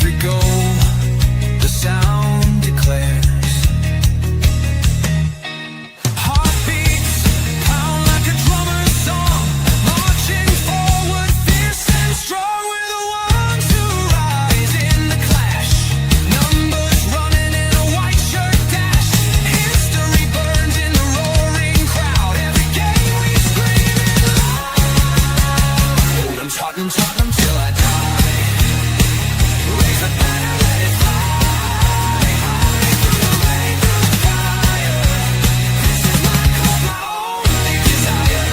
every goal, the sound declares. Heartbeats pound like a drummer's song, marching forward, fierce and strong. We're the ones who rise in the clash. Numbers running in a white shirt dash. History burns in the roaring crowd. Every game we scream it loud. Tottenham, Tottenham till I die. Raise the banner, let it fly. High through the rain, through the fire. This is my club, my only desire.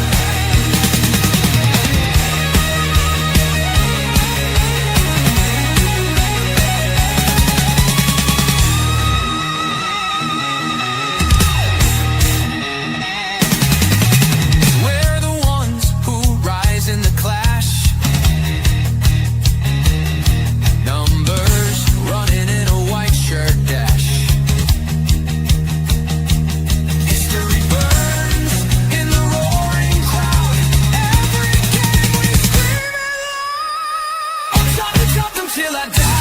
We're the ones who rise in the clash. Numbers running in a white shirt dash. History burns in the roaring crowd. Every game we scream it loud. I'm Tottenham, Tottenham till I die.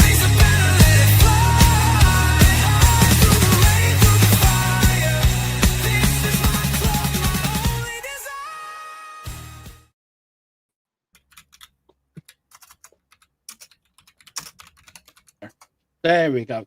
Raise the banner, let it fly. High through the rain, through the fire. This is my club, my only desire. There we go.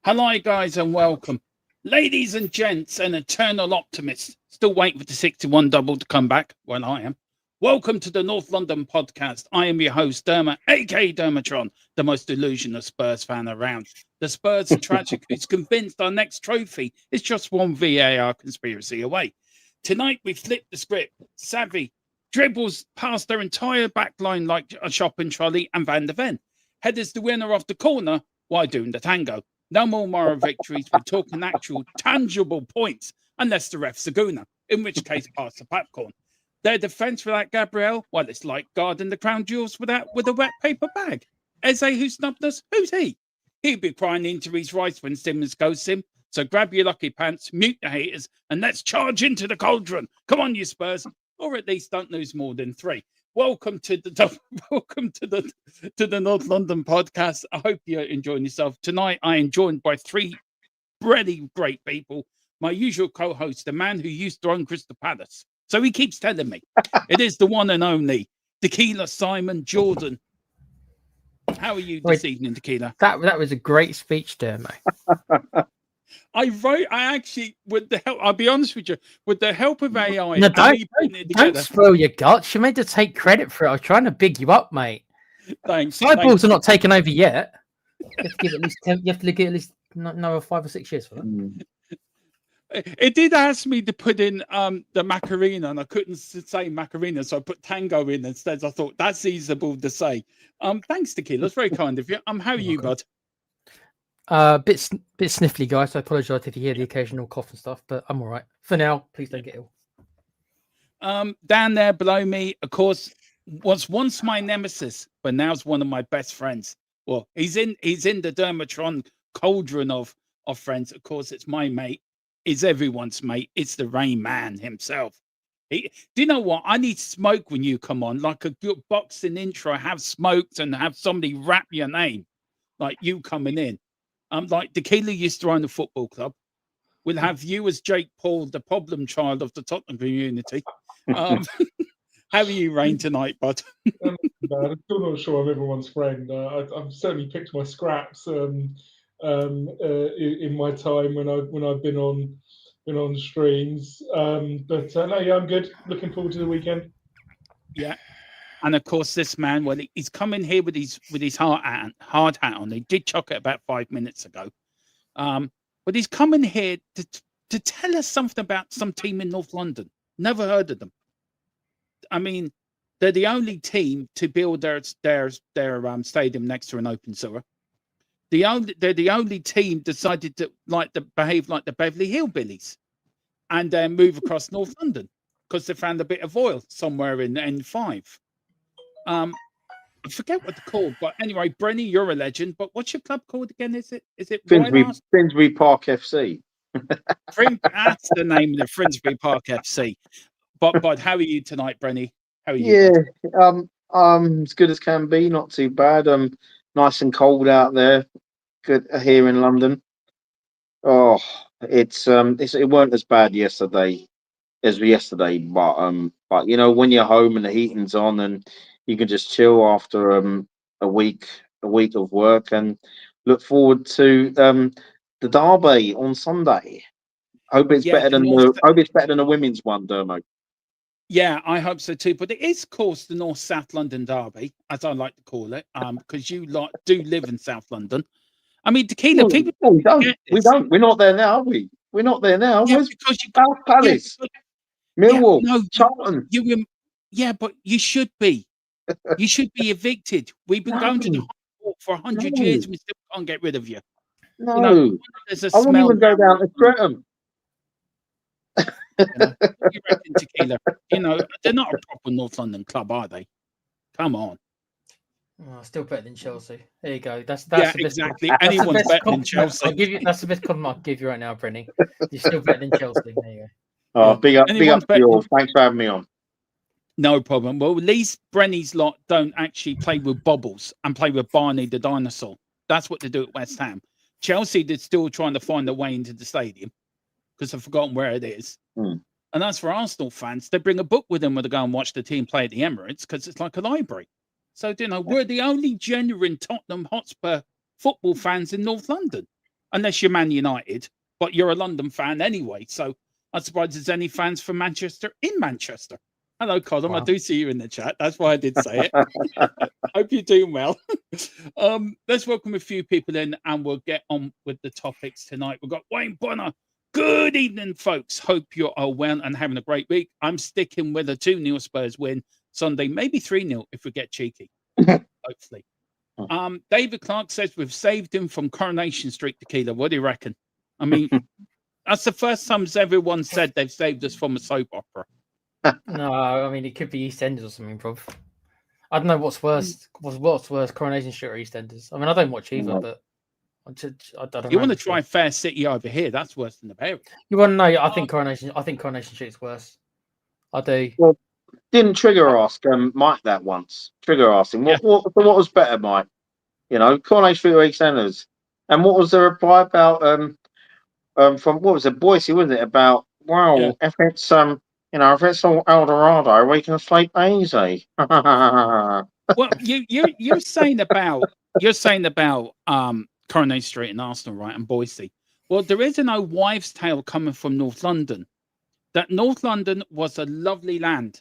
Hello, guys, and welcome. Ladies and gents, and eternal optimists. Still waiting for the 61 double to come back. Well, I am. Welcome to the North London podcast. I am your host, Derma, aka Dermatron, the most delusional Spurs fan around. The Spurs are tragic, who's convinced our next trophy is just one VAR conspiracy away. Tonight, we flip the script. Xavi dribbles past their entire back line like a shopping trolley, and Van der Ven headers the winner off the corner while doing the tango. No more moral victories. We're talking actual tangible points, unless the ref's a gooner, in which case pass the popcorn. Their defence without Gabriel, well, it's like guarding the crown jewels with a wet paper bag. Eze, who snubbed us? Who's he? He'd be crying into his rice when Simmons ghosts him. So grab your lucky pants, mute the haters, and let's charge into the cauldron. Come on, you Spurs, or at least don't lose more than 3. Welcome to the North London podcast. I hope you're enjoying yourself. Tonight, I am joined by 3 really great people. My usual co-host, the man who used to own Crystal Palace. So he keeps telling me. It is the one and only Tequila Simon Jordan. How are you this evening, Tequila? That was a great speech there, mate. I actually, with the help, I'll be honest with you, with the help of AI. No, don't spoil your guts. You made to take credit for it. I was trying to big you up, mate. Thanks. Sideboards are not taken over yet. You have to give at least 10, you have to give at least another 5 or 6 years for that. It did ask me to put in the Macarena, and I couldn't say Macarena, so I put Tango in instead. I thought that's easable to say. Thanks, Tequila. That's very kind of you. How are you, bud? Bit sniffly, guys. So I apologise if you hear the occasional cough and stuff, but I'm all right for now. Please don't get ill. Down there below me, of course, was once my nemesis, but now's one of my best friends. Well, he's in the Dermatron cauldron of friends. Of course, it's my mate. It's everyone's mate. It's the Rain Man himself. Do you know what? I need smoke when you come on, like a good boxing intro. Have smoked and have somebody rap your name, like you coming in. Like Tequila used to own the football club. We'll have you as Jake Paul, the problem child of the Tottenham community. How are you, Rain, tonight, bud? I'm still not sure I'm everyone's friend. I've certainly picked my scraps in my time when I've been on streams. But no, yeah, I'm good. Looking forward to the weekend. Yeah. And of course, this man, well, he's coming here with his hard hat on. He did chuck it about 5 minutes ago, but he's coming here to tell us something about some team in North London. Never heard of them. I mean, they're the only team to build their stadium next to an open sewer. They're the only team decided to behave like the Beverly Hillbillies, and then move across North London because they found a bit of oil somewhere in N5. I forget what they're called, but anyway, Brenny, you're a legend. But what's your club called again? Is it Finsbury Park FC? That's the name of the Finsbury Park FC. But how are you tonight, Brenny? How are you? Yeah, As good as can be, not too bad. Nice and cold out there. Good here in London. Oh, it weren't as bad yesterday as yesterday, but you know, when you're home and the heating's on and you can just chill after a week of work and look forward to the derby on Sunday. Hope it's Yeah, better the than North. the women's one, Dermo. Yeah, I hope so too. But it is, of course, the North South London derby, as I like to call it, because you do live in South London. I mean, Tequila, No, people no, we don't. forget We this. don't. We're not there now, are we? We're not there now. Yeah, Where's because you. South Yeah, Palace, yeah, Millwall, no, Charlton? yeah, but you should be. You should be evicted. We've been going to the No, High Court for 100 years. no, We still can't get rid of you. You know, no. there's a I wouldn't smell even go now. down to Streatham. You know, what do you reckon, Tequila? You know, they're not a proper North London club, are they? Come on. Oh, still better than Chelsea. There you go. That's Yeah, the best. exactly. That's the Anyone's best better than compliment. Chelsea. I'll give you. That's the best compliment I'll give you right now, Brenny. You're still better than Chelsea. There you go. Oh, Yeah. big up Anyone's to better you all. than- Thanks for having me on. No problem. Well, at least Brenny's lot don't actually play with bubbles and play with Barney the dinosaur. That's what they do at West Ham. Chelsea, they're still trying to find their way into the stadium because I've forgotten where it is. Mm. And as for Arsenal fans, they bring a book with them when they go and watch the team play at the Emirates because it's like a library. So, you know, we're the only genuine Tottenham Hotspur football fans in North London, unless you're Man United, but you're a London fan anyway. So I suppose there's any fans from Manchester in Manchester. Hello, Colin. Wow. I do see you in the chat. That's why I did say it. Hope you're doing well. Let's welcome a few people in and we'll get on with the topics tonight. We've got Wayne Bonner. Good evening, folks. Hope you're all well and having a great week. I'm sticking with a 2-0 Spurs win Sunday, maybe 3-0 if we get cheeky, hopefully. David Clark says we've saved him from Coronation Street Tequila. What do you reckon? I mean, that's the first time everyone said they've saved us from a soap opera. No, I mean it could be EastEnders or something, bro. I don't know what's worse. What's worse, Coronation Street or EastEnders? I mean, I don't watch either, but I don't You want know. to try Fair City over here? That's worse than the Bear. You want to know? I think Coronation Street's worse. I do. Well, didn't Trigger ask Mike that once? Trigger asked him, what was better, Mike? You know, Coronation Street or EastEnders? And what was the reply about from what was it, Boise, wasn't it? About if it's if it's all El Dorado, we can sleep easy. Well, you're saying about Coronation Street in Arsenal, right, and Boise. Well, there is an old wives' tale coming from North London. That North London was a lovely land.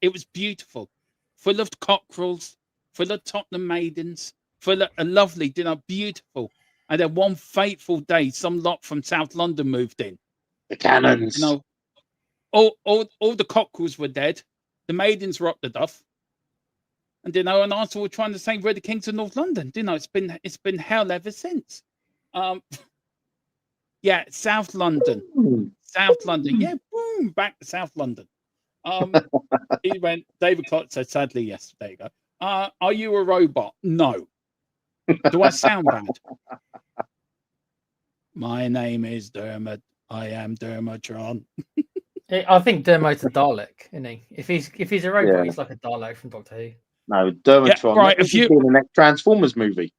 It was beautiful, full of cockerels, full of Tottenham maidens, full of lovely, beautiful. And then one fateful day, some lot from South London moved in. The cannons. You know, all the cockerels were dead. The maidens were up the duff. And and Arsenal were trying to say we're the kings of North London. It's been hell ever since. Yeah, South London. South London. Yeah, boom, back to South London. He went, David Clark said sadly, yes, there you go. Are you a robot? No. Do I sound bad? My name is Dermot. I am Dermotron. I think Dermot's a Dalek, isn't he? If he's a robot, he's like a Dalek from Doctor Who. No, Dermotron. Yeah, right. If you in the next Transformers movie.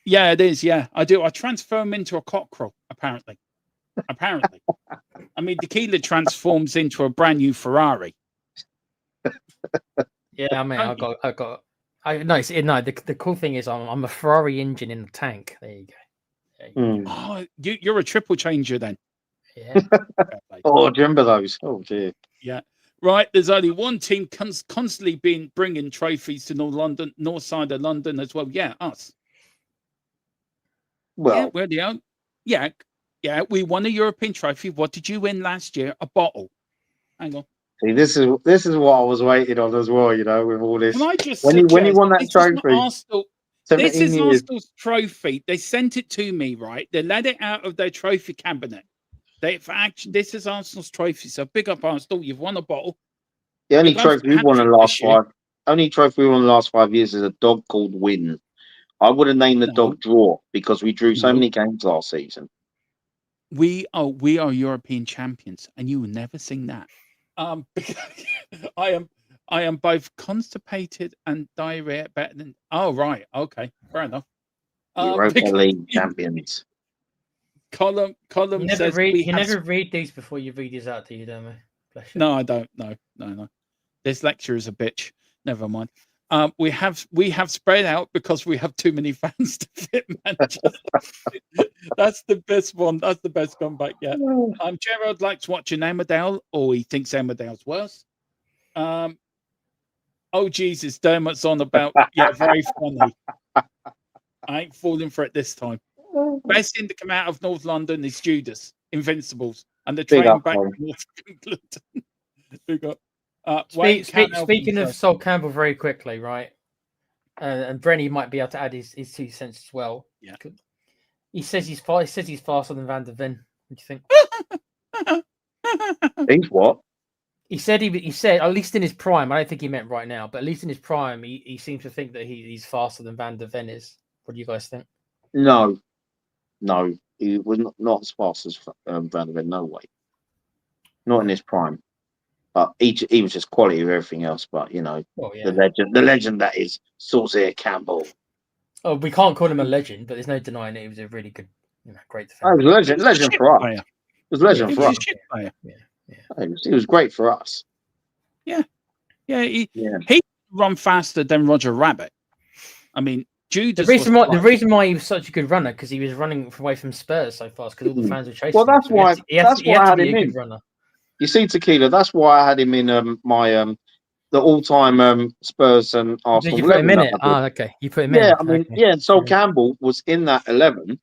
Yeah, it is. Yeah, I do. I transfer him into a cockerel, apparently. I mean, Tequila transforms into a brand new Ferrari. Yeah, I mean, the cool thing is I'm a Ferrari engine in the tank. There you go. Oh, you're a triple changer then. Yeah. Oh, do you remember those? Oh dear. Yeah. Right. There's only one team constantly bringing trophies to north side of London as well. Yeah, us. Well, yeah, we're the only. Yeah, we won a European trophy. What did you win last year? A bottle. Hang on. See, this is what I was waiting on as well. You know, with all this. Can I just when you won that trophy. This is Arsenal's trophy. They sent it to me, right? They let it out of their trophy cabinet. This is Arsenal's trophy. So big up Arsenal. You've won a bottle. The only trophy we won in the last 5 years is a dog called Win. I would have named the dog Draw because we drew so many games last season. We are European champions, and you will never sing that. I I am both constipated and diarrhea better than. Oh, right. Okay. Fair enough. Europa League champions. Column You never says read. we You have. never read these before you read these out, do you, Demo? Bless you. No, I don't. No. This lecture is a bitch. Never mind. We have spread out because we have too many fans to fit managers. That's the best one. That's the best comeback yet. Gerard likes watching Emmerdale, or he thinks Emmerdale's worse. Oh Jesus, Dermot's on about very funny. I ain't falling for it this time. Best thing to come out of North London is Judas, Invincibles, and the Big train up, back Colin. to North England. We got Speaking of Sol Campbell, very quickly, right? And Brenny might be able to add his 2 cents as well. Yeah. He says he's faster than Van der Ven. What do you think? He's what? He said at least in his prime. I don't think he meant right now, but at least in his prime, he seems to think that he's faster than Van der Ven is. What do you guys think? No, he was not as fast as Van der Ven. No way. Not in his prime. But he was just quality of everything else. But the legend that is Sauzier Campbell. Oh, we can't call him a legend, but there's no denying that he was a really good, great defender. Oh, he was legend for us. It was legend for us. He was great for us. He run faster than Roger Rabbit. I mean, Judas. The reason why he was such a good runner because he was running away from Spurs so fast because all the fans were chasing. Well, that's him. why. That's why I had him in. Runner. You see, Tequila. That's why I had him in the all-time Spurs and Arsenal. Did you put him in it? Okay. You put him in. Yeah, I mean, Sol Campbell was in that 11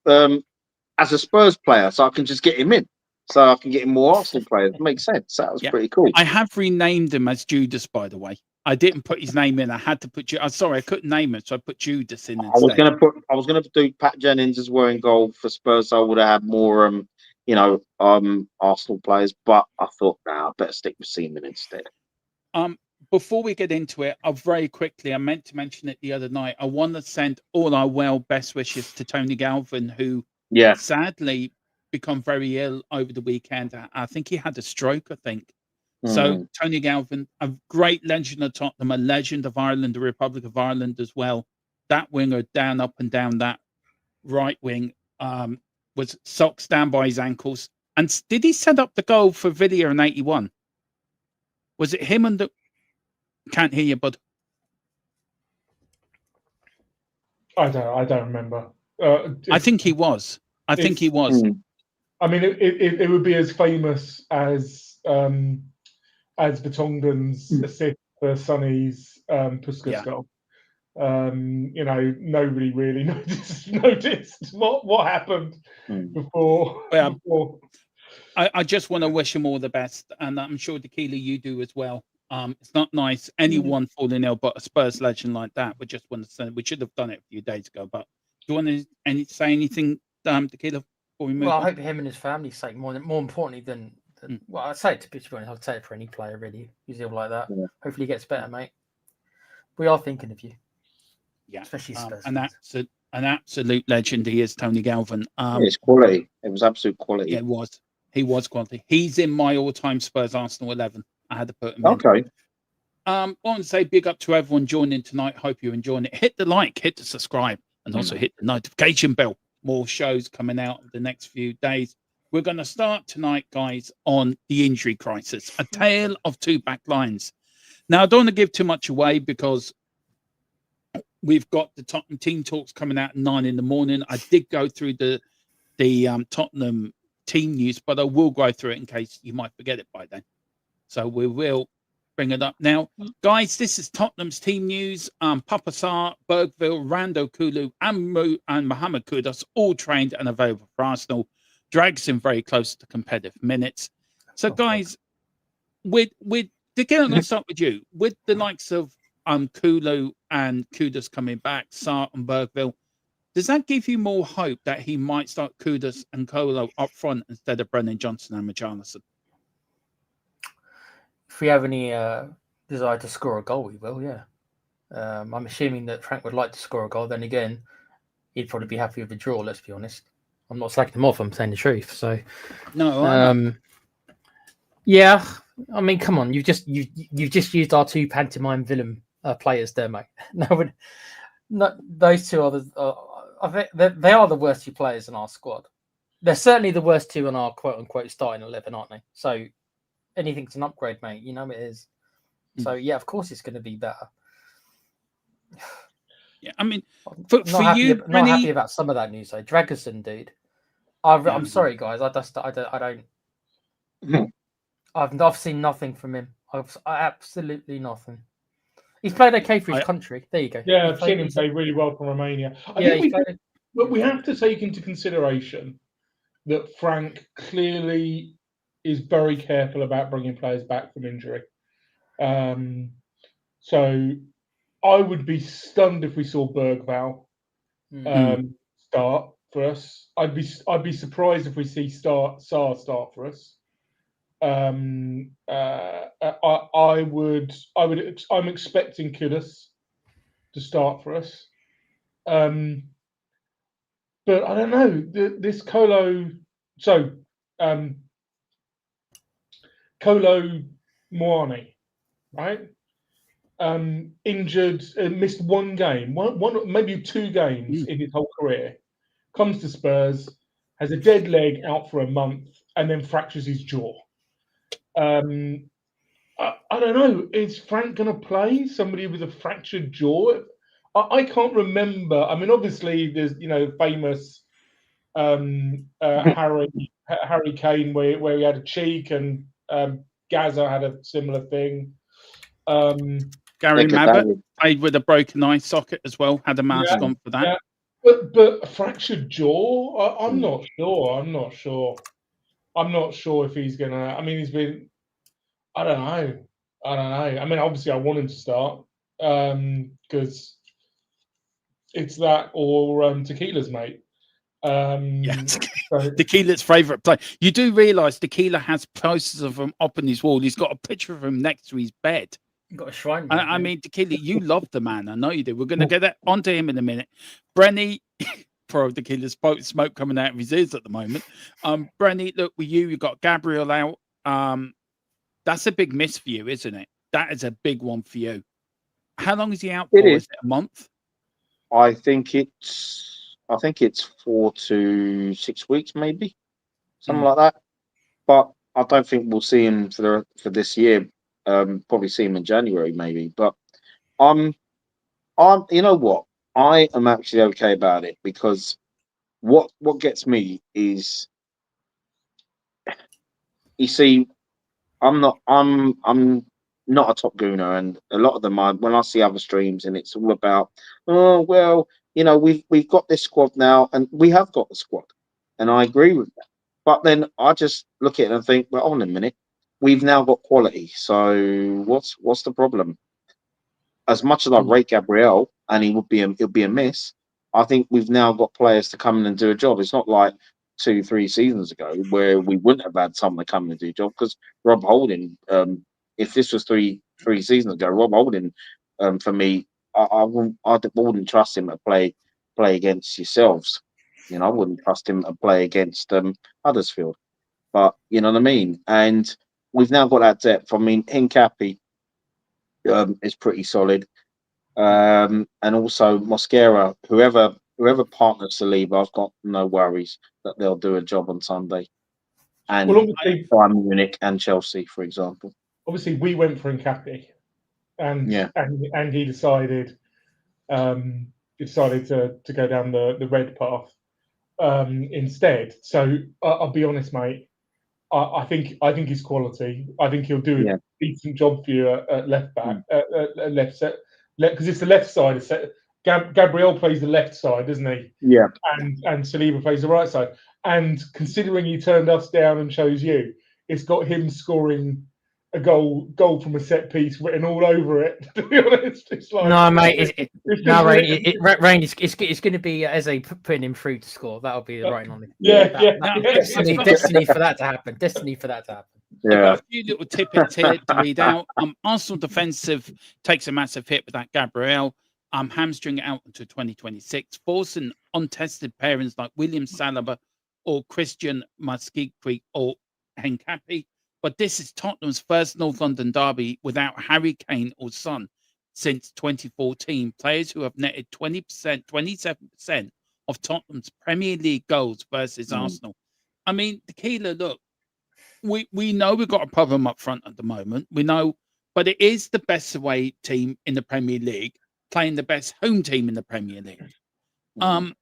as a Spurs player, so I can just get him in. So I can get him more Arsenal players. It makes sense. That was pretty cool. I have renamed him as Judas, by the way. I didn't put his name in. I had to put I'm sorry, I couldn't name it, so I put Judas in. I was gonna do Pat Jennings as well in goal for Spurs. So I would have had more Arsenal players, but I thought, I better stick with Seaman instead. Before we get into it, very quickly, I meant to mention it the other night. I want to send all our best wishes to Tony Galvin, who sadly become very ill over the weekend. I think he had a stroke, I think. So Tony Galvin, a great legend of Tottenham, a legend of Ireland, the Republic of Ireland as well. That winger down, up and down that right wing was socks down by his ankles. And did he set up the goal for Villiers in 81? Was it him and the... Can't hear you, bud. I don't remember. I think he was. I mean, it would be as famous as Vertonghen's assist for Sonny's Puskas goal. Nobody really noticed what happened before. I just want to wish him all the best, and I'm sure Tequila, you do as well. It's not nice anyone falling ill, but a Spurs legend like that. We just want to say we should have done it a few days ago. But do you want to say anything, Tequila, before we move on? I hope him and his family's sake more importantly than well, I'd say it to be honest. I'd say it for any player really who's ill like that. Yeah. Hopefully he gets better, mate. We are thinking of you. Yeah, especially Spurs. An absolute legend. He is Tony Galvin. It's quality. It was absolute quality. Yeah, it was. He was quality. He's in my all-time Spurs Arsenal 11. I had to put him in. I want to say big up to everyone joining tonight. Hope you're enjoying it. Hit the like, hit the subscribe, and also hit the notification bell. More shows coming out in the next few days. We're going to start tonight, guys, on the injury crisis, a tale of two back lines. Now, I don't want to give too much away because we've got the Tottenham team talks coming out at 9 a.m. I did go through the Tottenham team news, but I will go through it in case you might forget it by then. So we will bring it up now. Guys, this is Tottenham's team news. Papa Sarr, Bergville, Rando Kulu, and Mohamed Kudus all trained and available for Arsenal. Drags him very close to competitive minutes. So, guys, I'm going to start with you. With the likes of Kulu and Kudus coming back, Sarr and Bergville, does that give you more hope that he might start Kudus and Kolo up front instead of Brennan Johnson and Richarlison? If we have any desire to score a goal, we will, yeah. I'm assuming that Frank would like to score a goal. Then again, he'd probably be happy with a draw, let's be honest. I'm not slacking him off, I'm saying the truth. So, no, yeah, I mean, come on, you've just used our two pantomime villain players there, mate. No, those two are I think they are the worst two players in our squad. They're certainly the worst two on our quote unquote starting 11, aren't they? So anything's an upgrade, mate. You know it is. So yeah, of course it's going to be better. Yeah, I mean, Not for happy, you, not Brenny, happy about some of that news though. Dragerson, dude. I'm sorry, guys. I don't. I've seen nothing from him. Absolutely nothing. He's played okay for his country. There you go. Yeah, I've seen him play really well for Romania. But we have to take into consideration that Frank clearly is very careful about bringing players back from injury. So I would be stunned if we saw Bergvall start for us. I'd be surprised if we see Sarr start for us. I'm expecting Kudus to start for us. But I don't know this Kolo. So Kolo Moani, right? Injured, missed one game, one maybe 2 games in his whole career. Comes to Spurs, has a dead leg out for a month, and then fractures his jaw. I don't know. Is Frank going to play somebody with a fractured jaw? I can't remember. I mean, obviously, there's famous Harry Kane where he had a cheek, and Gaza had a similar thing. Gary Mabbott played with a broken eye socket as well. Had a mask on for that. Yeah. But a fractured jaw, I'm not sure. I'm not sure if he's gonna. I mean, he's been. I don't know. I mean, obviously, I want him to start because it's that or Tequila's mate. Tequila's favourite play. You do realise Tequila has posters of him up on his wall. He's got a picture of him next to his bed. You've got a shrine. I mean, Tequila, you love the man. I know you do. We're going to get that onto him in a minute. Brenny, pro Tequila's smoke coming out of his ears at the moment. Brenny, look, with you've got Gabriel out. That's a big miss for you, isn't it? That is a big one for you. How long is he out for? Is it a month? I think it's 4 to 6 weeks, maybe something like that. But I don't think we'll see him for this year. Probably see him in January, maybe. But I'm you know what? I am actually okay about it because what gets me is, you see, I'm not a top gooner, and a lot of them when I see other streams and it's all about, oh well, we've got this squad now, and we have got the squad, and I agree with that. But then I just look at it and think, well, hold on a minute, we've now got quality. So what's the problem? As much as I rate Gabriel, and he'll be a miss, I think we've now got players to come in and do a job. It's not like 2-3 seasons ago where we wouldn't have had someone to come in and do a job, because Rob Holding, if this was three seasons ago, Rob Holding, for me, I wouldn't trust him to play against yourselves. I wouldn't trust him to play against Huddersfield. But you know what I mean? And we've now got that depth. I mean, Hincapi is pretty solid. And also Mosquera, whoever partners Saliba, I've got no worries that they'll do a job on Sunday. And Bayern Munich and Chelsea, for example. Obviously, we went for Hincapi, and he decided to go down the red path instead. So I'll be honest, mate. I think he's quality. I think he'll do a decent job for you at left back, left set, because it's the left side. Gabriel plays the left side, doesn't he? Yeah. And Saliba plays the right side. And considering he turned us down and chose you, it's got him scoring a goal from a set piece written all over it. To be honest, it's like no, mate. Rain. It's going to be Eze putting him through to score. That'll be the writing on it. Destiny for that to happen. Destiny for that to happen. Yeah. I've got a few little tidbits here to read out. Arsenal defensive takes a massive hit with that Gabriel. Hamstring out until 2026, forcing untested pairings like William Saliba or Christian Muskikwi or Henkapi but this is Tottenham's first North London derby without Harry Kane or Son since 2014. Players who have netted 27% of Tottenham's Premier League goals versus Arsenal. I mean, Tequila, look, we know we've got a problem up front at the moment. We know, but it is the best away team in the Premier League playing the best home team in the Premier League. Does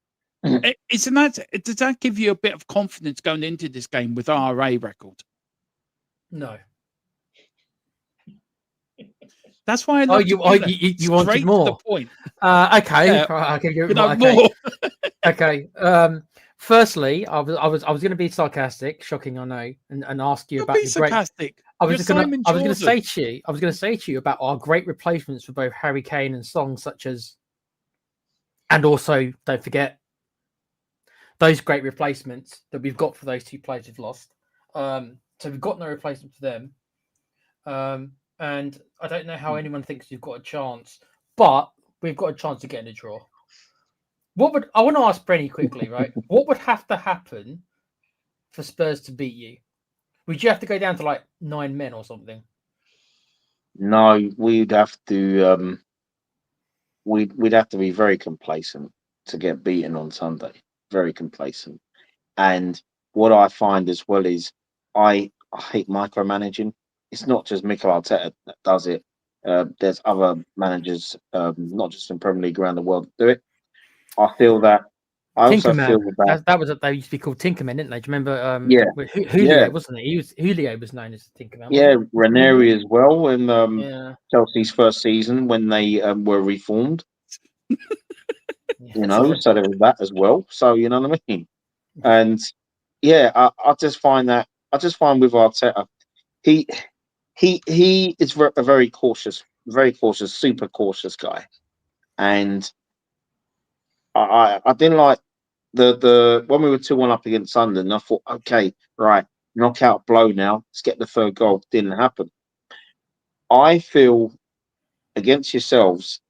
that give you a bit of confidence going into this game with our RA record? No. That's why I love you wanted more. To the point. Okay, Yeah. I'll give you Okay. more. Okay. Firstly, I was going to be sarcastic, shocking, I know, and ask you about the sarcastic. I was going to say to you about our great replacements for both Harry Kane and Song, such as, and also don't forget those great replacements that we've got for those two players we've lost. So we've got no replacement for them. And I don't know how anyone thinks we've got a chance, but we've got a chance to get in a draw. I want to ask Brenny quickly, right? What would have to happen for Spurs to beat you? Would you have to go down to like 9 men or something? No, we'd have to we'd have to be very complacent to get beaten on Sunday. Very complacent. And what I find as well is I hate micromanaging. It's not just Mikel Arteta that does it. There's other managers, not just in Premier League around the world, that do it. I feel that. I also feel that was they used to be called Tinkerman, didn't they? Do you remember? Julio, wasn't it? Julio was known as Tinkerman. Yeah, Ranieri as well in Chelsea's first season when they were reformed. So there was that as well. So you know what I mean. And yeah, I just find with Arteta, he is a very cautious, super cautious guy, and I didn't like the when we were 2-1 up against Sunderland. I thought, okay, right, knockout blow now. Let's get the third goal. Didn't happen. I feel against yourselves,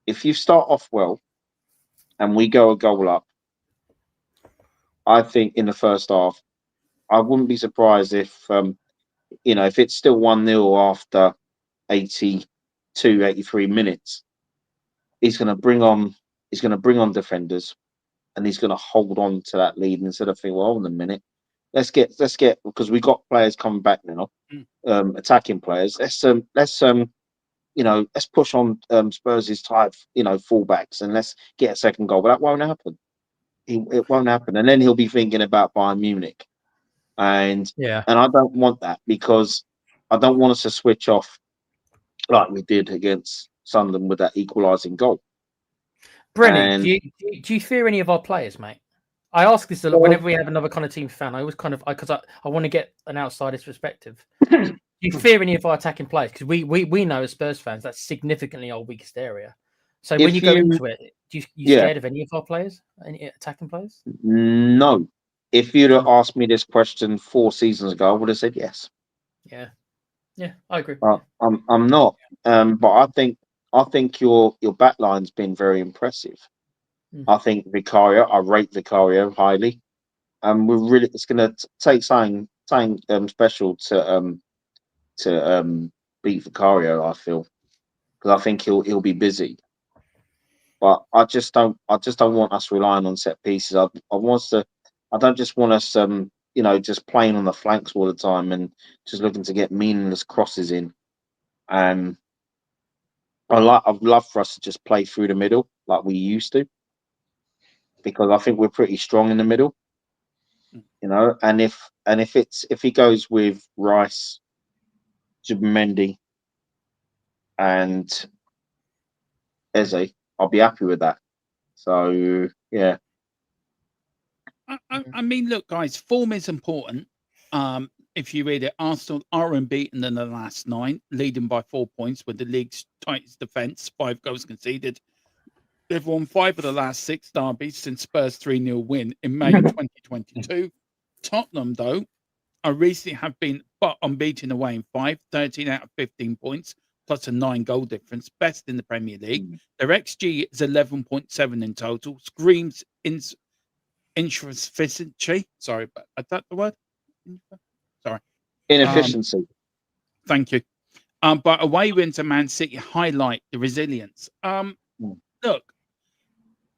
if you start off well and we go a goal up, I think in the first half, I wouldn't be surprised if if it's still 1-0 after 82, 83 minutes, he's going to bring on defenders, and he's going to hold on to that lead instead of thinking, well, hold on a minute, let's get because we got players coming back now, attacking players. Let's push on Spurs' type, fullbacks, and let's get a second goal. But that won't happen. It won't happen, and then he'll be thinking about Bayern Munich, and I don't want that, because I don't want us to switch off like we did against Sunderland with that equalising goal. Brenny, do you fear any of our players, mate? I ask this a lot whenever we have another kind of team fan. I always because I want to get an outsider's perspective. Do you fear any of our attacking players? Because we know as Spurs fans that's significantly our weakest area. So when you go into it, do you scared of any of our players, any attacking players? No. If you'd have asked me this question 4 seasons ago, I would have said yes. Yeah, I agree. I'm not, but I think your backline's been very impressive. I think I rate Vicario highly, and it's going to take something special to beat Vicario. I feel, because I think he'll be busy, but I just don't want us relying on set pieces. I don't just want us just playing on the flanks all the time and just looking to get meaningless crosses in. I'd love for us to just play through the middle like we used to, because I think we're pretty strong in the middle, and if he goes with Rice, Zubimendi, and Eze, I'll be happy with that. So yeah. I mean, look, guys, form is important. If you read it, Arsenal are unbeaten in the last 9, leading by 4 points with the league's tightest defence, 5 goals conceded. They've won 5 of the last 6 derbies since Spurs' 3-0 win in May 2022. Tottenham, though, recently have been unbeaten away in 5, 13 out of 15 points, plus a 9-goal difference, best in the Premier League. Their XG is 11.7 in total, screams insufficiency. Sorry, but is that the word? Sorry. Inefficiency. Thank you. But away wins and Man City highlight the resilience. Look,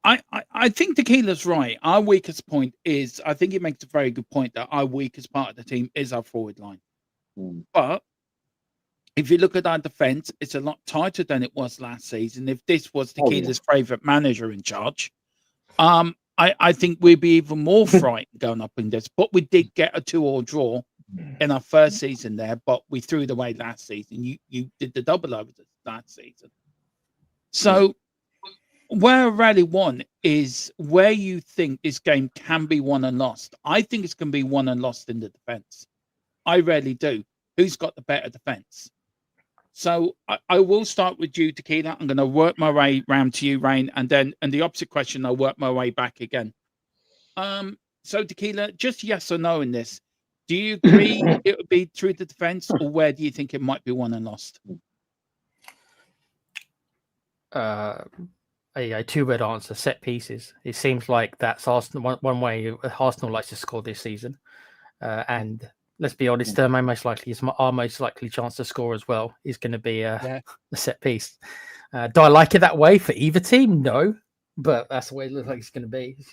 I think Tequila's right. Our weakest point is, I think he makes a very good point that our weakest part of the team is our forward line. But if you look at our defence, it's a lot tighter than it was last season. If this was Tequila's favourite manager in charge, I think we'd be even more frightened going up in this. But we did get a 2-2 draw in our first season there, but we threw it away last season. You did the double over last season. So where I really won is where you think this game can be won and lost. I think it's going to be won and lost in the defence. I really do. Who's got the better defence? So I will start with you, Tequila. I'm going to work my way round to you, Rain, and the opposite question, I'll work my way back again. So Tequila, just yes or no in this. Do you agree it would be through the defence, or where do you think it might be won and lost? A two-word answer: set pieces. It seems like that's Arsenal. One way Arsenal likes to score this season, and let's be honest, our most likely chance to score as well is going to be a set piece. Do I like it that way for either team? No, but that's the way it looks like it's going to be. It's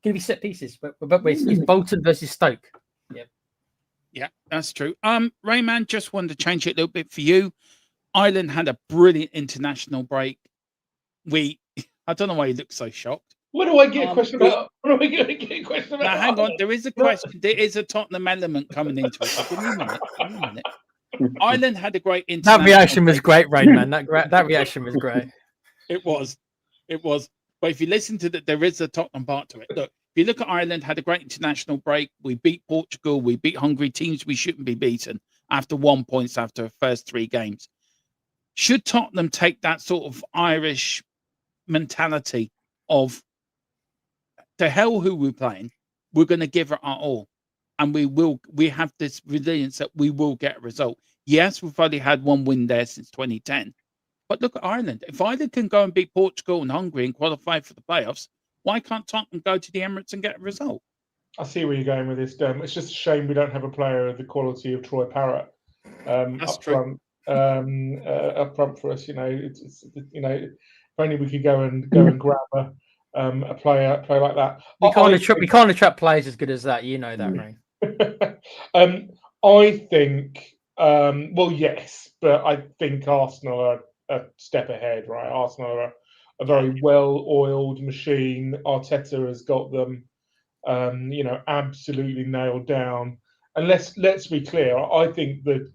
going to be set pieces, but it's Bolton versus Stoke. Yeah, that's true. Rayman, just wanted to change it a little bit for you. Ireland had a brilliant international break. I don't know why you look so shocked. What do I get a question about? What do I get a question about? Now, hang on. There is a question. There is a Tottenham element coming into it. So give me a minute. Ireland had a great international That reaction was great, Rayman. That reaction was great. It was. But if you listen to that, there is a Tottenham part to it. Look, if you look at Ireland, had a great international break. We beat Portugal. We beat Hungary, teams we shouldn't be beaten after 1 point after the first 3 games. Should Tottenham take that sort of Irish mentality of to hell who we're playing, we're going to give it our all, and we have this resilience that we will get a result. Yes, we've only had 1 win there since 2010, but look at Ireland. If Ireland can go and beat Portugal and Hungary and qualify for the playoffs, why can't Tottenham go to the Emirates and get a result? I see where you're going with this, Dem. It's just a shame we don't have a player of the quality of Troy Parrott up front for us. It's if only we could go and grab a player like that. We can't attract players as good as that. You know that, right? I think, yes, but I think Arsenal are a step ahead, right? Arsenal are a very well-oiled machine. Arteta has got them, absolutely nailed down. And let's be clear. I think that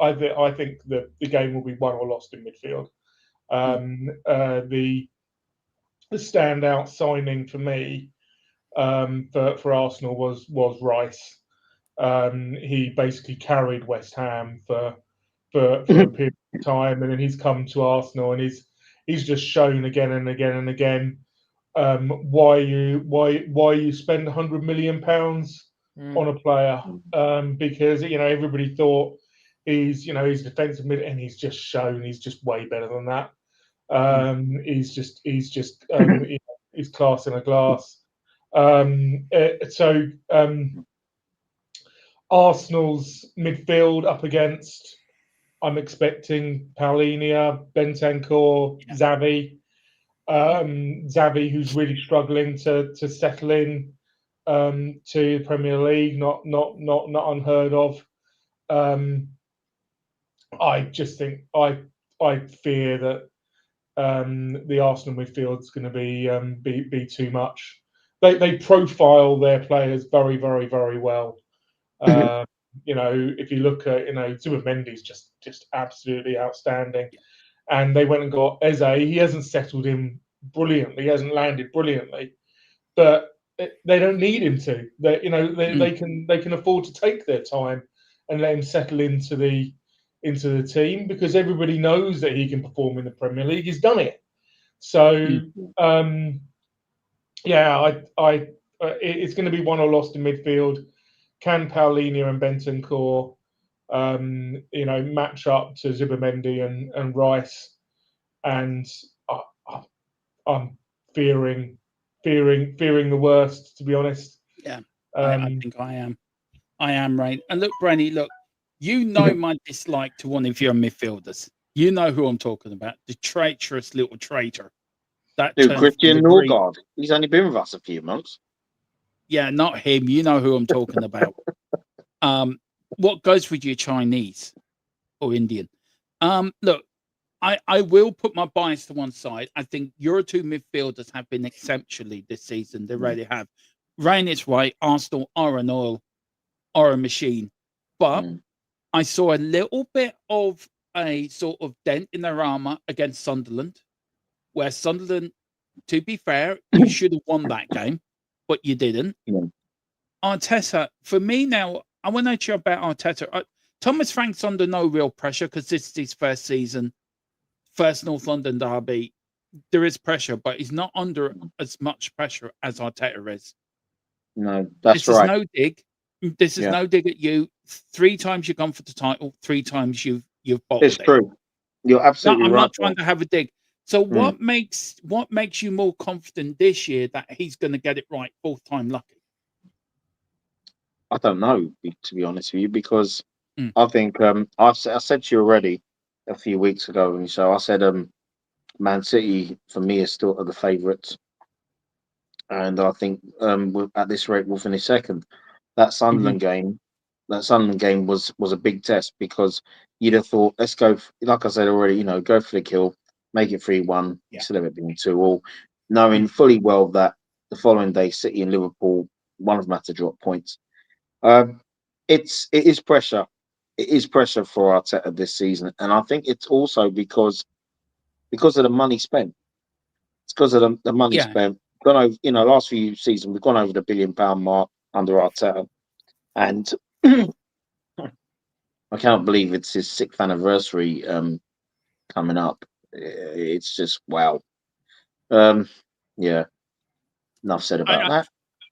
the game will be won or lost in midfield. The standout signing for me for Arsenal was Rice. He basically carried West Ham for a period of time, and then he's come to Arsenal, and he's just shown again and again and again why you spend £100 million on a player, because everybody thought he's defensive mid, and he's just shown he's just way better than that. He's class in a glass. Arsenal's midfield up against, I'm expecting Paulinho, Bentancur, Xavi. Xavi, who's really struggling to settle in to the Premier League, not unheard of. I just think I fear that the Arsenal midfield is going to be too much. They profile their players very, very, very well. If you look at Zubimendi's just absolutely outstanding, and they went and got Eze. He hasn't settled in brilliantly. He hasn't landed brilliantly, but they don't need him to. They can afford to take their time and let him settle into the team, because everybody knows that he can perform in the Premier League. He's done it. So it's going to be won or lost in midfield. Can Paulinho and Bentancur match up to Zubimendi and Rice? And I'm fearing the worst, to be honest. Yeah, I think I am right. And look, Brenny, You know my dislike to one of your midfielders. You know who I'm talking about. The traitorous little traitor. That Dude, turned from Christian the green. Norgard. He's only been with us a few months. Yeah, not him. You know who I'm talking about. What goes with your Chinese or Indian? Look, I will put my bias to one side. I think your two midfielders have been exceptionally this season. They really have. Rain is right. Arsenal are an oil or a machine. But I saw a little bit of a sort of dent in their armour against Sunderland, where Sunderland, to be fair, you should have won that game, but you didn't. Yeah. Arteta, for me now, I want to know about Arteta. Thomas Frank's under no real pressure because this is his first season, first North London derby. There is pressure, but he's not under as much pressure as Arteta is. No, that's This right. is no dig. This is Yeah. no dig at you. 3 times you've gone for the title. 3 times you've bottled It's it. true. You're No, absolutely I'm right. not trying to have a dig. So what makes you more confident this year that he's going to get it right 4th time lucky? I don't know, to be honest with you, because Mm. I think I said to you already a few weeks ago, and so I said Man City for me is still the favourites, and I think at this rate we'll finish second. That Sunderland game was a big test because you'd have thought, let's go. Like I said already, go for the kill, make it 3-1 Yeah. instead of it being 2-2, knowing fully well that the following day City and Liverpool, one of them had to drop points. It is pressure. It is pressure for Arteta this season, and I think it's also because of the money spent. It's because of the money Yeah. spent. Gone over, last few seasons we've gone over the £1 billion mark under Arteta, and I can't believe it's his 6th anniversary coming up. It's just wow. Yeah. Enough said about that.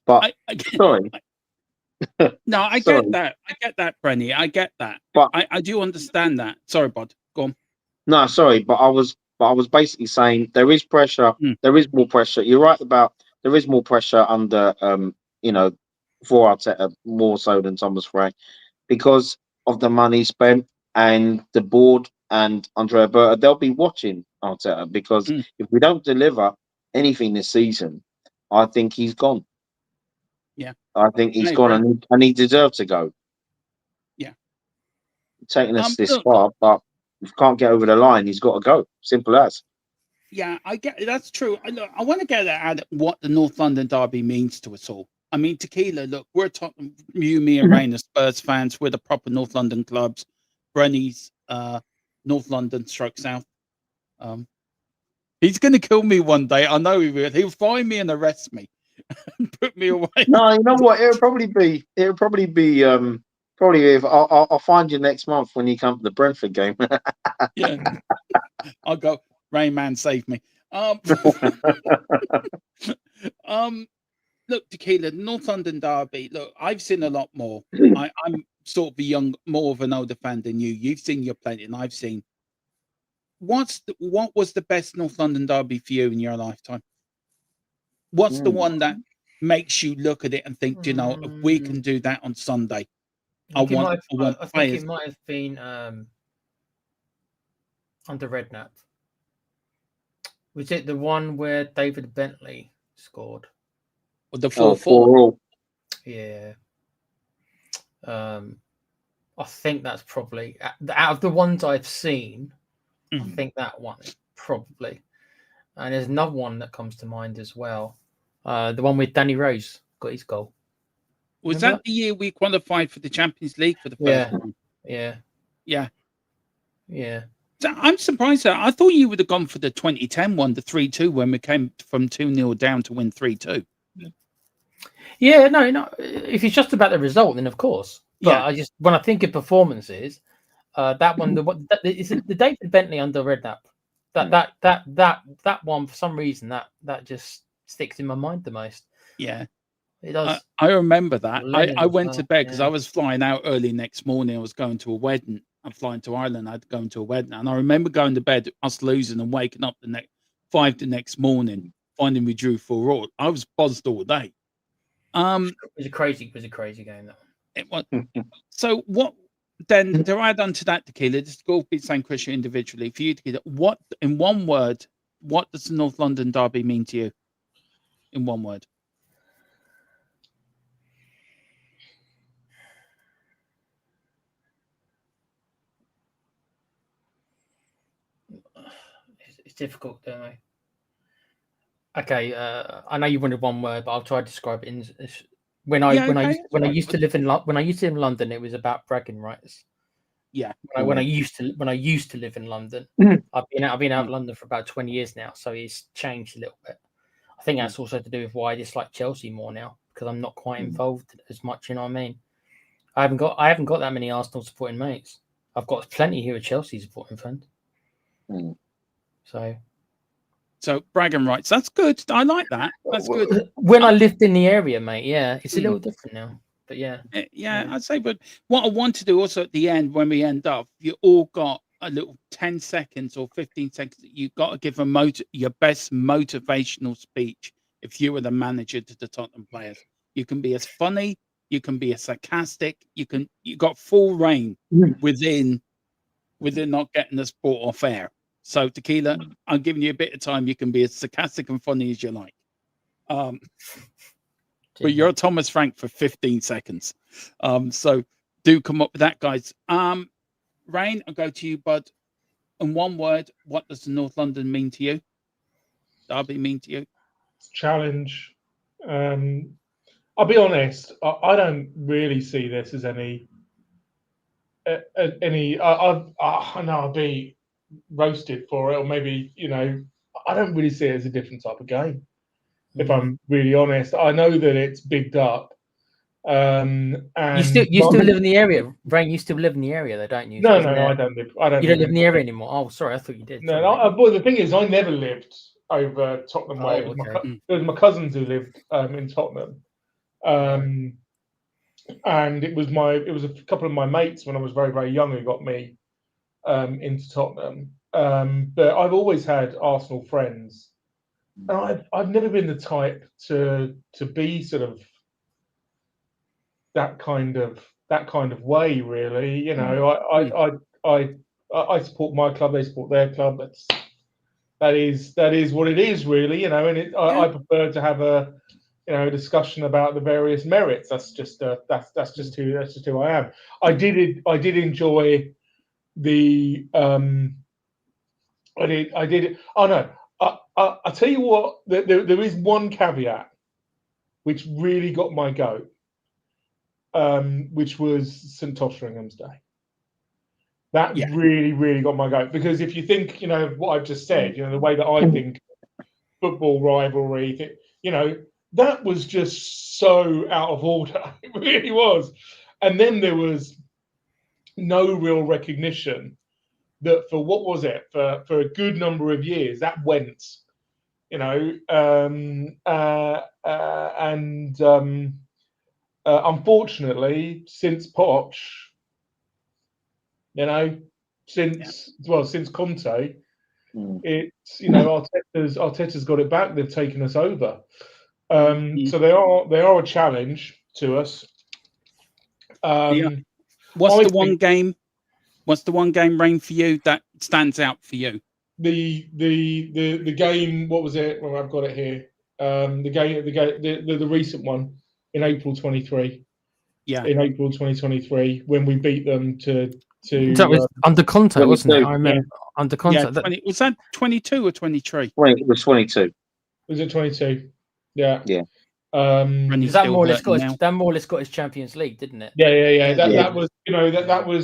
But sorry. No, I Sorry. get that. I get that, Brenny. I get that. But I do understand that. Sorry, bud. Go on. no, sorry, but I was basically saying there is pressure. There is more pressure. You're right about there is more pressure under for Arteta more so than Thomas Frank because of the money spent and the board and Andrea Berta. They'll be watching Arteta because if we don't deliver anything this season, I think he's gone. Yeah, I think he's I gone, and he deserves to go. Yeah, Taking us this look, far, but if he can't get over the line, he's got to go. Simple as. Yeah, I get that's true. I want to get at what the North London derby means to us all. I mean, Tequila, look, we're talking you, me, and Rain are Spurs fans. We're the proper North London clubs. Brenny's North London stroke South. He's going to kill me one day. I know he will. He'll find me and arrest me and put me away. No, you know what? It'll probably be probably if I'll find you next month when you come to the Brentford game. Yeah, I'll go. Rain Man, save me. Look, Tequila, North London derby. Look, I've seen a lot more. I'm sort of more of an older fan than you. You've seen your plenty, and I've seen. What was the best North London derby for you in your lifetime? What's the one that makes you look at it and think, if we can do that on Sunday, I think it might have been under Redknapp. Was it the one where David Bentley scored? Or the 4-4? Yeah. I think that's probably out of the ones I've seen. I think that one is probably. And there's another one that comes to mind as well. The one with Danny Rose got his goal. Was that the year we qualified for the Champions League for the first time? Yeah. So I'm surprised that I thought you would have gone for the 2010 one, the 3-2, when we came from 2-0 down to win 3-2. Yeah, no. If it's just about the result, then of course. But when I think of performances, that one, is the David Bentley under Redknapp. That one, for some reason, that just sticks in my mind the most. Yeah, it does. I remember that. I went to bed because I was flying out early next morning. I was going to a wedding. I'm flying to Ireland. I'd go to a wedding, and I remember going to bed, us losing, and waking up the next morning, finding we drew 4-4. I was buzzed all day. It was a crazy game. That it was. So what then to add on to that, Tequila, just go be the same question individually for you, Tequila. What, in one word, what does the North London derby mean to you? In one word. It's difficult, don't I? Okay, I know you wanted one word, but I'll try to describe it. When I used to live in London, it was about bragging rights. Yeah. When I used to live in London, I've been out of London for about 20 years now, so it's changed a little bit. I think that's also to do with why I dislike Chelsea more now, because I'm not quite involved as much. You know what I mean? I haven't got that many Arsenal supporting mates. I've got plenty here of Chelsea supporting friends. So bragging rights. That's good. I like that. That's good. When I lived in the area, mate. Yeah, it's a little different now. But yeah, I'd say. But what I want to do also at the end, when we end up, you all got a little 10 seconds or 15 seconds that you've got to give your best motivational speech if you were the manager to the Tottenham players. You can be as funny, you can be as sarcastic, you got full reign within not getting us brought off air. So Tequila, I'm giving you a bit of time. You can be as sarcastic and funny as you like. But you're Thomas Frank for 15 seconds. So do come up with that, guys. Rain, I'll go to you, bud. In one word, what does the North London mean to you? Derby mean to you? Challenge. I'll be honest. I don't really see this as any. I know I'll be roasted for it, or maybe I don't really see it as a different type of game. If I'm really honest, I know that it's bigged up. And you still live in the area, Rain. You still live in the area, though, don't you? No, I don't live. You don't live in the area anymore. Oh, sorry, I thought you did. No, well, the thing is, I never lived over Tottenham way. It was my cousins who lived in Tottenham, and it was a couple of my mates when I was very, very young who got me into Tottenham. But I've always had Arsenal friends, and I've never been the type to be sort of that kind of way, really. I support my club, they support their club. That is what it is, really. And I prefer to have a discussion about the various merits. That's just who I am. I did enjoy the I did. Oh no! I tell you what. There is one caveat which really got my goat, which was St Totteringham's Day. That really, really got my goat, because if you think, what I've just said, the way that I think football rivalry, that was just so out of order. It really was. And then there was no real recognition that for what was it for a good number of years that went, unfortunately, since Poch, since Conte, it's Arteta's got it back. They've taken us over, so they are a challenge to us. What's the one game, Rain, for you that stands out for you? The game. What was it? Well, I've got it here. The recent one in April 23. Yeah, in April 2023, when we beat them to. That was under Conte, wasn't it? I remember under Conte. Yeah, was that 22 or 23? It was 22. Was it 22? Yeah. Yeah. That more or less got his Champions League, didn't it? Yeah. That was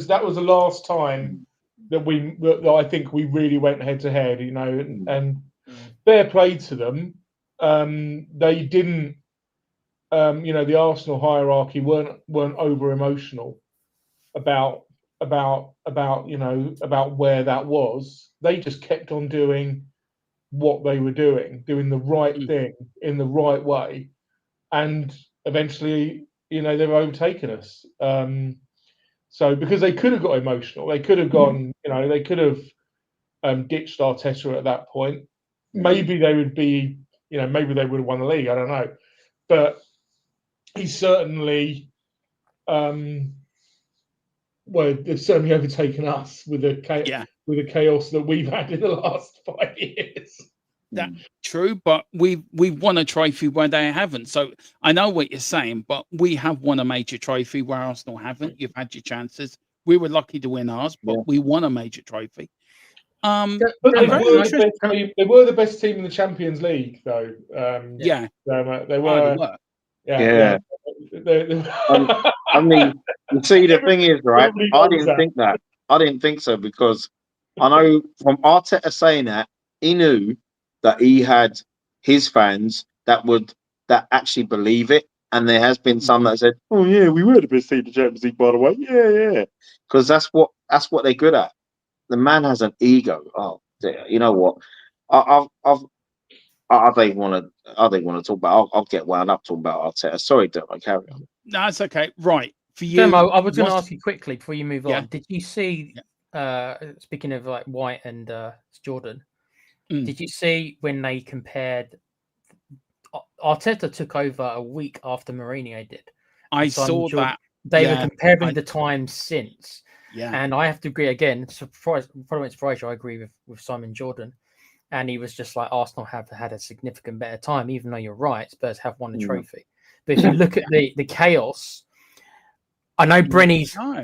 that was the last time that I think we really went head to head. And fair play to them. They didn't. The Arsenal hierarchy weren't over emotional about where that was. They just kept on doing what they were doing the right thing in the right way, and eventually, they've overtaken us. So because they could have got emotional, they could have gone, they could have ditched Arteta at that point. Maybe they would be, maybe they would have won the league. I don't know, but he certainly well, they've certainly overtaken us with the Yeah, chaos that we've had in the last 5 years. that's true. But we've won a trophy where they haven't. So I know what you're saying, but we have won a major trophy where Arsenal haven't. You've had your chances. We were lucky to win ours, but Yeah. we won a major trophy. But I'm they very were, interested. they were the best team in the Champions League, though. Yeah, They they were. were. Yeah. I mean, you see, the thing is, right? Everybody I knows didn't that. think that. I didn't think so because I know from Arteta saying that he knew that he had his fans that actually believe it, and there has been some that said, "Oh yeah, we were the best team in the Champions League, by the way." Yeah, because that's what they're good at. The man has an ego. Oh, dear. You know what? I don't want to talk about. I'll get wound up talking about Arteta. Sorry, Dermo, carry on. No, it's okay. Right. For you, Demo, I was going to what's- ask you quickly before you move Yeah. on. Did you see? Speaking of like White and Jordan, did you see when they compared? Arteta took over a week after Mourinho did. I and Simon saw Jordan- that. They Yeah, were comparing I- the time since, Yeah. and I have to agree again. Probably won't surprise you. I agree with Simon Jordan, and he was just like Arsenal have had a significant better time, even though you're right, Spurs have won the trophy. But if you look at the chaos. I know Brenny. I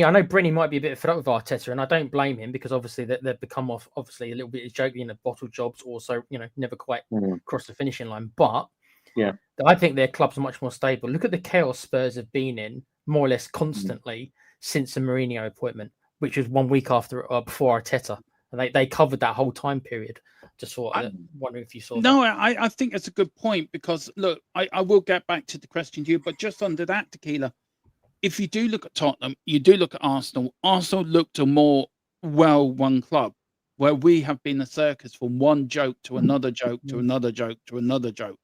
know Brenny might be a bit fed up with Arteta, and I don't blame him because obviously they've become obviously a little bit joking in the bottle jobs, also never quite crossed the finishing line. But yeah, I think their clubs are much more stable. Look at the chaos Spurs have been in more or less constantly since the Mourinho appointment, which was 1 week after before Arteta, and they covered that whole time period. Just thought, wondering if you saw. No, that. I think that's a good point because look, I will get back to the question to you, but just under that, Tequila. If you do look at Tottenham, you do look at Arsenal. Arsenal looked a more well-run club, where we have been a circus from one joke to another joke to another joke to another joke.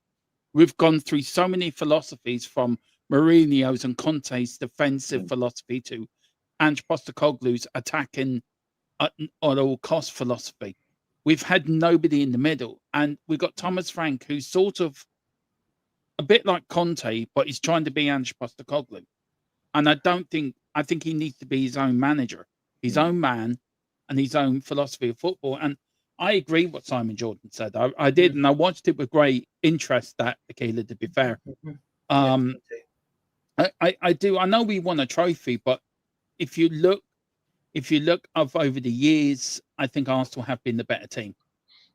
We've gone through so many philosophies from Mourinho's and Conte's defensive philosophy to Ange Postecoglou's attacking at all cost philosophy. We've had nobody in the middle, and we've got Thomas Frank, who's sort of a bit like Conte, but he's trying to be Ange Postecoglou. And I think he needs to be his own manager, his own man, and his own philosophy of football. And I agree what Simon Jordan said. I did, and I watched it with great interest. That Tequila, to be fair, I do. I know we won a trophy, but if you look of over the years, I think Arsenal have been the better team.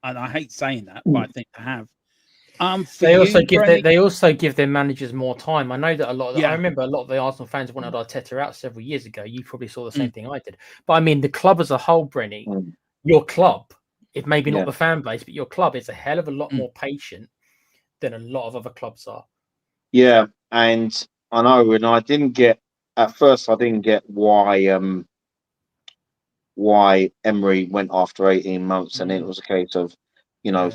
And I hate saying that, but I think they have. They also give their managers more time. I know that a lot. I remember a lot of the Arsenal fans wanted Arteta out several years ago. You probably saw the same thing I did. But I mean, the club as a whole, Brenny, your club, if maybe not the fan base, but your club is a hell of a lot more patient than a lot of other clubs are. Yeah, and I know, and I didn't get why Emery went after 18 months, and then it was a case of.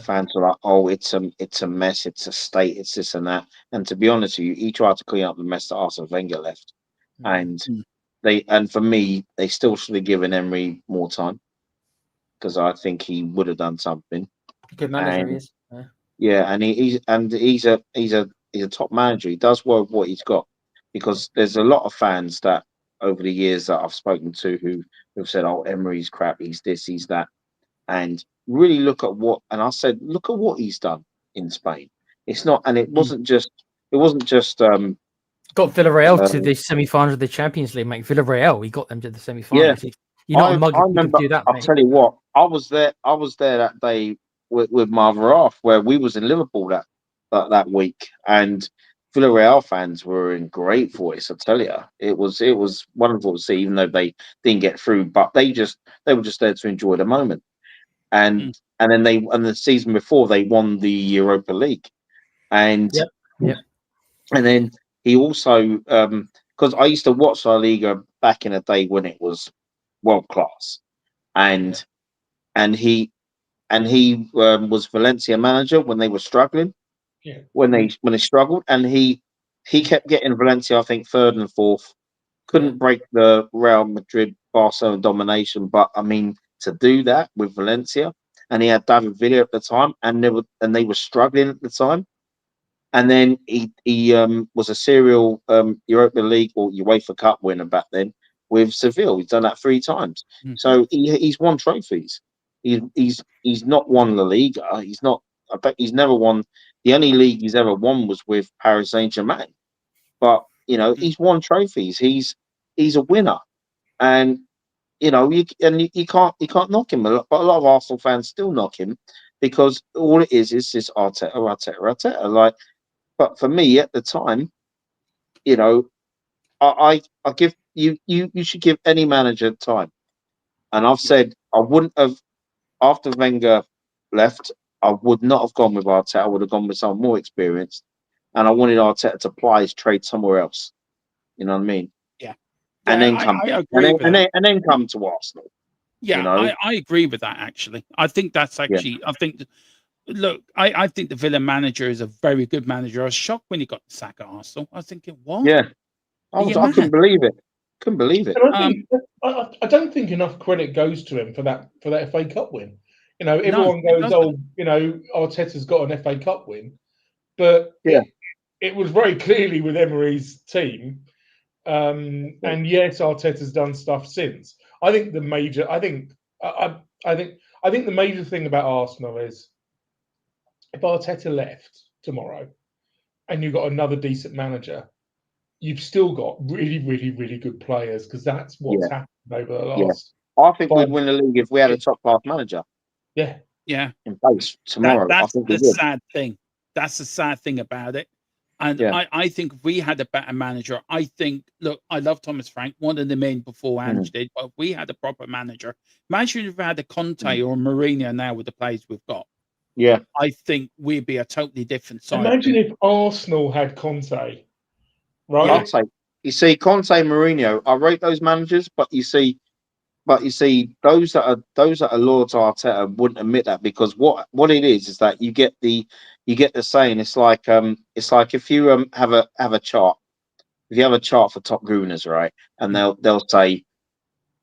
Fans are like, "Oh, it's a mess. It's a state. It's this and that." And to be honest with you, he tried to clean up the mess that Arsene Wenger left, and for me, they still should have given Emery more time because I think he would have done something. Good manager, he is. Yeah, and he's a top manager. He does well with what he's got because there's a lot of fans that over the years that I've spoken to who've said, "Oh, Emery's crap. He's this. He's that." And really look at look at what he's done in Spain. It's not, and it wasn't just got Villarreal to the semi-finals of the Champions League, mate. Villarreal, he got them to the semi-finals. Yeah, You're not a mug if you could do that, mate. I'll tell you what, I was there that day with my other half where we was in Liverpool that week, and Villarreal fans were in great voice. I tell you, it was wonderful to see, even though they didn't get through, but they were just there to enjoy the moment. And then the season before they won the Europa League, and and then he also because I used to watch La Liga back in the day when it was world class, and he was Valencia manager when they were struggling, when they struggled, and he kept getting Valencia, I think, third and fourth, couldn't break the Real Madrid Barcelona domination, but I mean to do that with Valencia. And he had David Villa at the time, and they were struggling at the time. And then he was a serial Europa League or UEFA Cup winner back then with Seville. He's done that 3 times. Mhm. So he's won trophies. He's not won La Liga. He's not. I bet he's never won. The only league he's ever won was with Paris Saint-Germain. But he's won trophies. He's a winner, and you can't knock him. But a lot of Arsenal fans still knock him because all it is this Arteta. Like, but for me at the time, I give you should give any manager time. And I've said I wouldn't have after Wenger left. I would not have gone with Arteta. I would have gone with someone more experienced, and I wanted Arteta to apply his trade somewhere else. You know what I mean? Yeah. And then come, I agree with that. and then come to Arsenal. Yeah, I agree with that, actually. I think that's actually, I think, look, I think the Villa manager is a very good manager. I was shocked when he got the sack at Arsenal. I was thinking, what? Yeah, I couldn't believe it. Couldn't believe it. And I don't think enough credit goes to him for that FA Cup win. Everyone goes, Arteta's got an FA Cup win, but it was very clearly with Emery's team. And yes, Arteta's done stuff since. I think the major thing about Arsenal is if Arteta left tomorrow and you've got another decent manager, you've still got really, really, really good players because that's what's happened over the last. I think we'd win the league if we had a top-class manager. Yeah. In place tomorrow. That's I think the sad thing. That's the sad thing about it. And I think if we had a better manager, I love Thomas Frank, one of the men before Ange did, but if we had a proper manager, imagine if we had a Conte or Mourinho now with the players we've got. Yeah. I think we'd be a totally different side. Imagine if Arsenal had Conte, right? I'd say, you see, Conte, Mourinho, I rate those managers, but you see, those that are loyal to Arteta wouldn't admit that because what it is that you get the saying it's like if you have a chart, if you have a chart for top gooners, right, and they'll say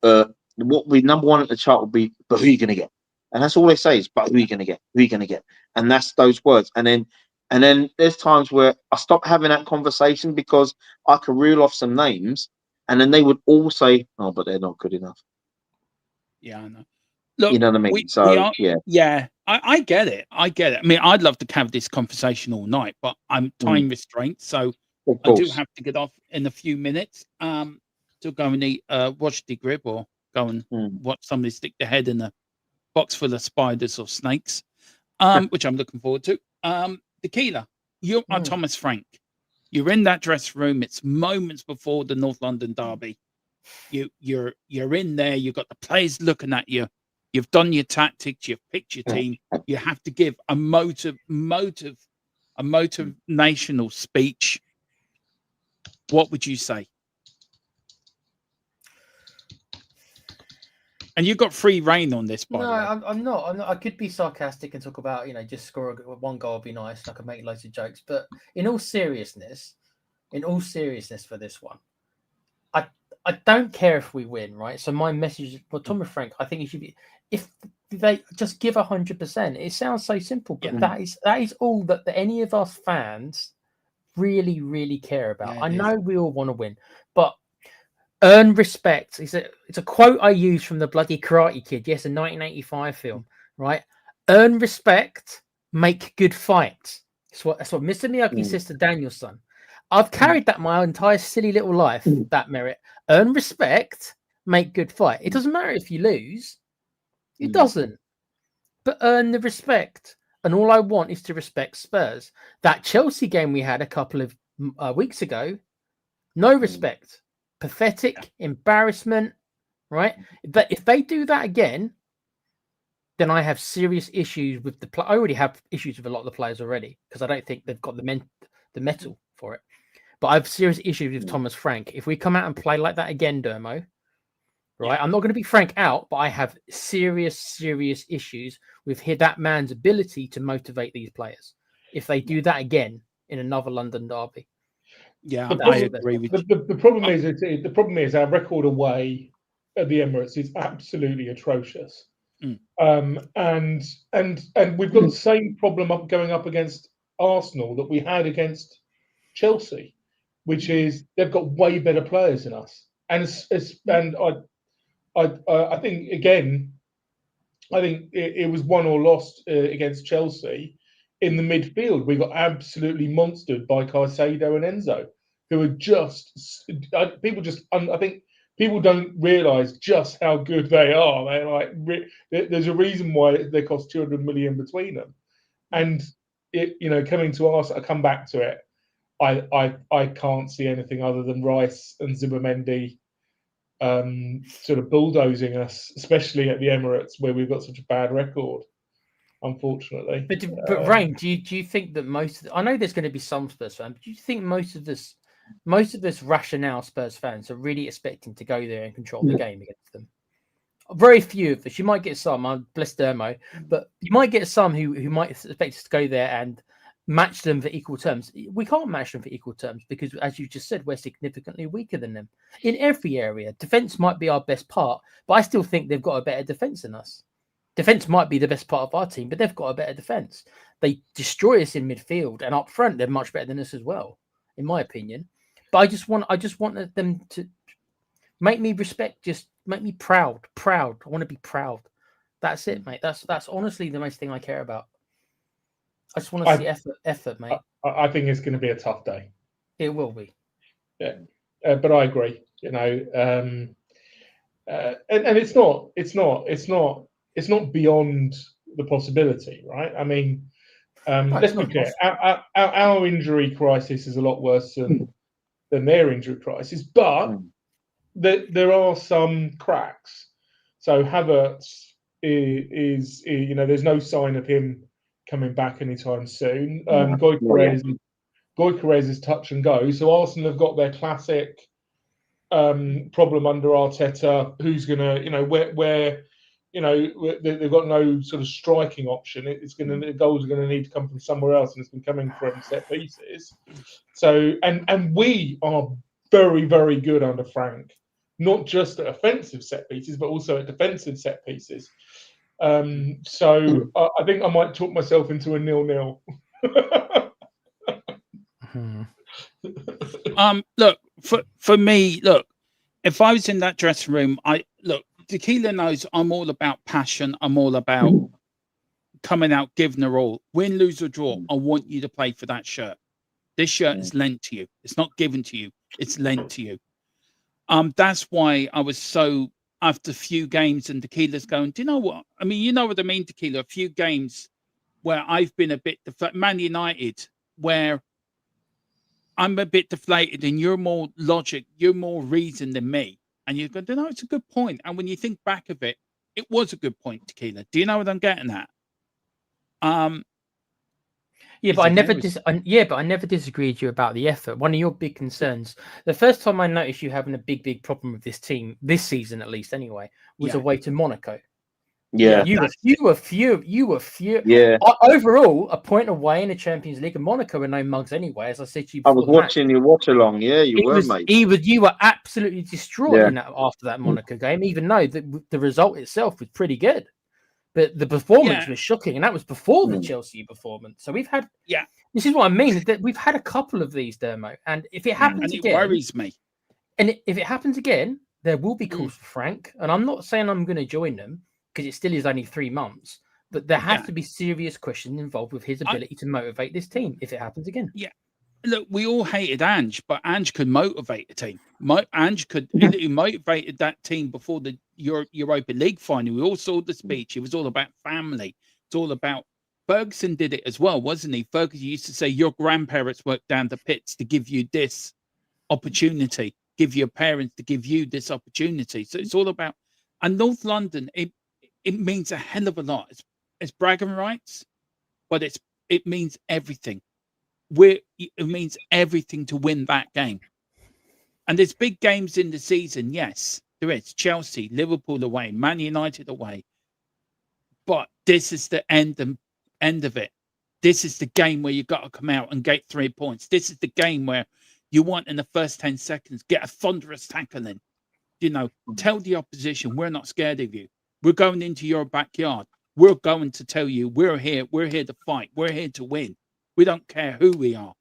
what we number one at the chart will be, but who are you gonna get? And that's all they say is, but who are you gonna get? Who are you gonna get? And that's those words. And then there's times where I stop having that conversation because I could reel off some names, and then they would all say, "Oh, but they're not good enough." Yeah, I know. Look, you know what I mean? I get it. I mean, I'd love to have this conversation all night, but I'm time restrained, so I do have to get off in a few minutes. To go and eat, watch the grib, or go and watch somebody stick their head in a box full of spiders or snakes, which I'm looking forward to. Tequila, you are Thomas Frank. You're in that dressing room. It's moments before the North London derby. You're in there. You've got the players looking at you. You've done your tactics. You've picked your team. You have to give a motivational speech. What would you say? And you've got free reign on this, by the way. I'm not. I could be sarcastic and talk about, just score one goal would be nice. And I could make loads of jokes. But in all seriousness for this one, I don't care if we win, right? So my message for Thomas Frank, I think it should be, if they just give 100%. It sounds so simple, but that is all that any of us fans really, really care about. Yeah, I know we all want to win, but earn respect. It's a quote I use from the bloody Karate Kid. Yes, a 1985 film, right? Earn respect, make good fights. That's what Mr. Miyagi says to Daniel's son. I've carried that my entire silly little life, that merit. Earn respect, make good fight. It doesn't matter if you lose. It doesn't. But earn the respect. And all I want is to respect Spurs. That Chelsea game we had a couple of weeks ago, no respect. Pathetic, embarrassment, right? But if they do that again, then I have serious issues with I already have issues with a lot of the players already because I don't think they've got the metal for it. But I have serious issues with Thomas Frank. If we come out and play like that again, Dermo, right? I'm not going to be Frank out, but I have serious issues with that man's ability to motivate these players. If they do that again in another London derby. Yeah, I agree with you. The problem is our record away at the Emirates is absolutely atrocious. And we've got the same problem going up against Arsenal that we had against Chelsea, which is they've got way better players than us. I think again, I think it was won or lost against Chelsea. In the midfield, we got absolutely monstered by Caicedo and Enzo, who are just people. I think people don't realise just how good they are. They're like there's a reason why they cost 200 million between them, and coming to us, I come back to it. I can't see anything other than Rice and Zubimendi sort of bulldozing us, especially at the Emirates where we've got such a bad record, unfortunately. But Rain, do you think that I know there's going to be some Spurs fans, but do you think most of this rationale Spurs fans are really expecting to go there and control the game against them? Very few of us. You might get some, bless Dermo, but you might get some who might expect us to go there and match them for equal terms. We can't match them for equal terms because, as you just said, we're significantly weaker than them in every area. Defense might be our best part, but I still think they've got a better defense than us. Defense might be the best part of our team, but they've got a better defense. They destroy us in midfield, and up front, they're much better than us as well, in my opinion. But I just want them to make me respect, just make me proud. I want to be proud. That's it, mate. That's honestly the most thing I care about. I just want to see effort, mate. I think it's going to be a tough day. It will be. Yeah, but I agree. And it's not beyond the possibility, right? I mean, let's be clear. Our injury crisis is a lot worse than their injury crisis, but there are some cracks. So Havertz is there's no sign of him coming back anytime soon. Gyökeres is touch and go. So Arsenal have got their classic problem under Arteta. Who's gonna, where they've got no sort of striking option. The goals are gonna need to come from somewhere else, and it's been coming from set pieces. So and we are very, very good under Frank, not just at offensive set pieces, but also at defensive set pieces. So I think I might talk myself into a 0-0. Look, for me, if I was in that dressing room, Tequila knows I'm all about passion. I'm all about coming out, giving her all. Win, lose, or draw, I want you to play for that shirt. This shirt is lent to you. It's not given to you. It's lent to you. That's why I was so, after a few games, and Tequila's going, do you know what? I mean, you know what I mean, Tequila? A few games where I've been a bit, Man United, where I'm a bit deflated and you're more logic, you're more reason than me. And you go, no, it's a good point. And when you think back of it, it was a good point, Tequila. Do you know what I'm getting at? Yeah, but I never disagreed with you about the effort. One of your big concerns, the first time I noticed you having a big problem with this team, this season at least anyway, was away to Monaco. Yeah, you were few. Yeah. Overall, a point away in the Champions League, and Monaco were no mugs anyway. As I said to you before, I was watching your watch along. Yeah, you were, mate. You were absolutely distraught after that Monaco game, even though the result itself was pretty good. But the performance was shocking, and that was before the Chelsea performance. So we've had, this is what I mean, that we've had a couple of these, Dermo, and if it happens again, it worries me. And if it happens again, there will be calls for Frank, and I'm not saying I'm going to join them because it still is only 3 months, but there has to be serious questions involved with his ability to motivate this team if it happens again. Yeah. Look, we all hated Ange, but Ange could motivate the team. Ange could he motivated that team before the Europa League final. We all saw the speech. It was all about family. It's all about Ferguson did it as well, wasn't he? Ferguson used to say your grandparents worked down the pits to give you this opportunity, give your parents to give you this opportunity. So it's all about, and North London, it means a hell of a lot. It's bragging rights, but it means everything. It means everything to win that game. And there's big games in the season. Yes, there is. Chelsea, Liverpool away, Man United away. But this is the end of it. This is the game where you got to come out and get 3 points. This is the game where you want in the first 10 seconds, get a thunderous tackle in. Tell the opposition, we're not scared of you. We're going into your backyard. We're going to tell you we're here to fight. We're here to win. We don't care who we are.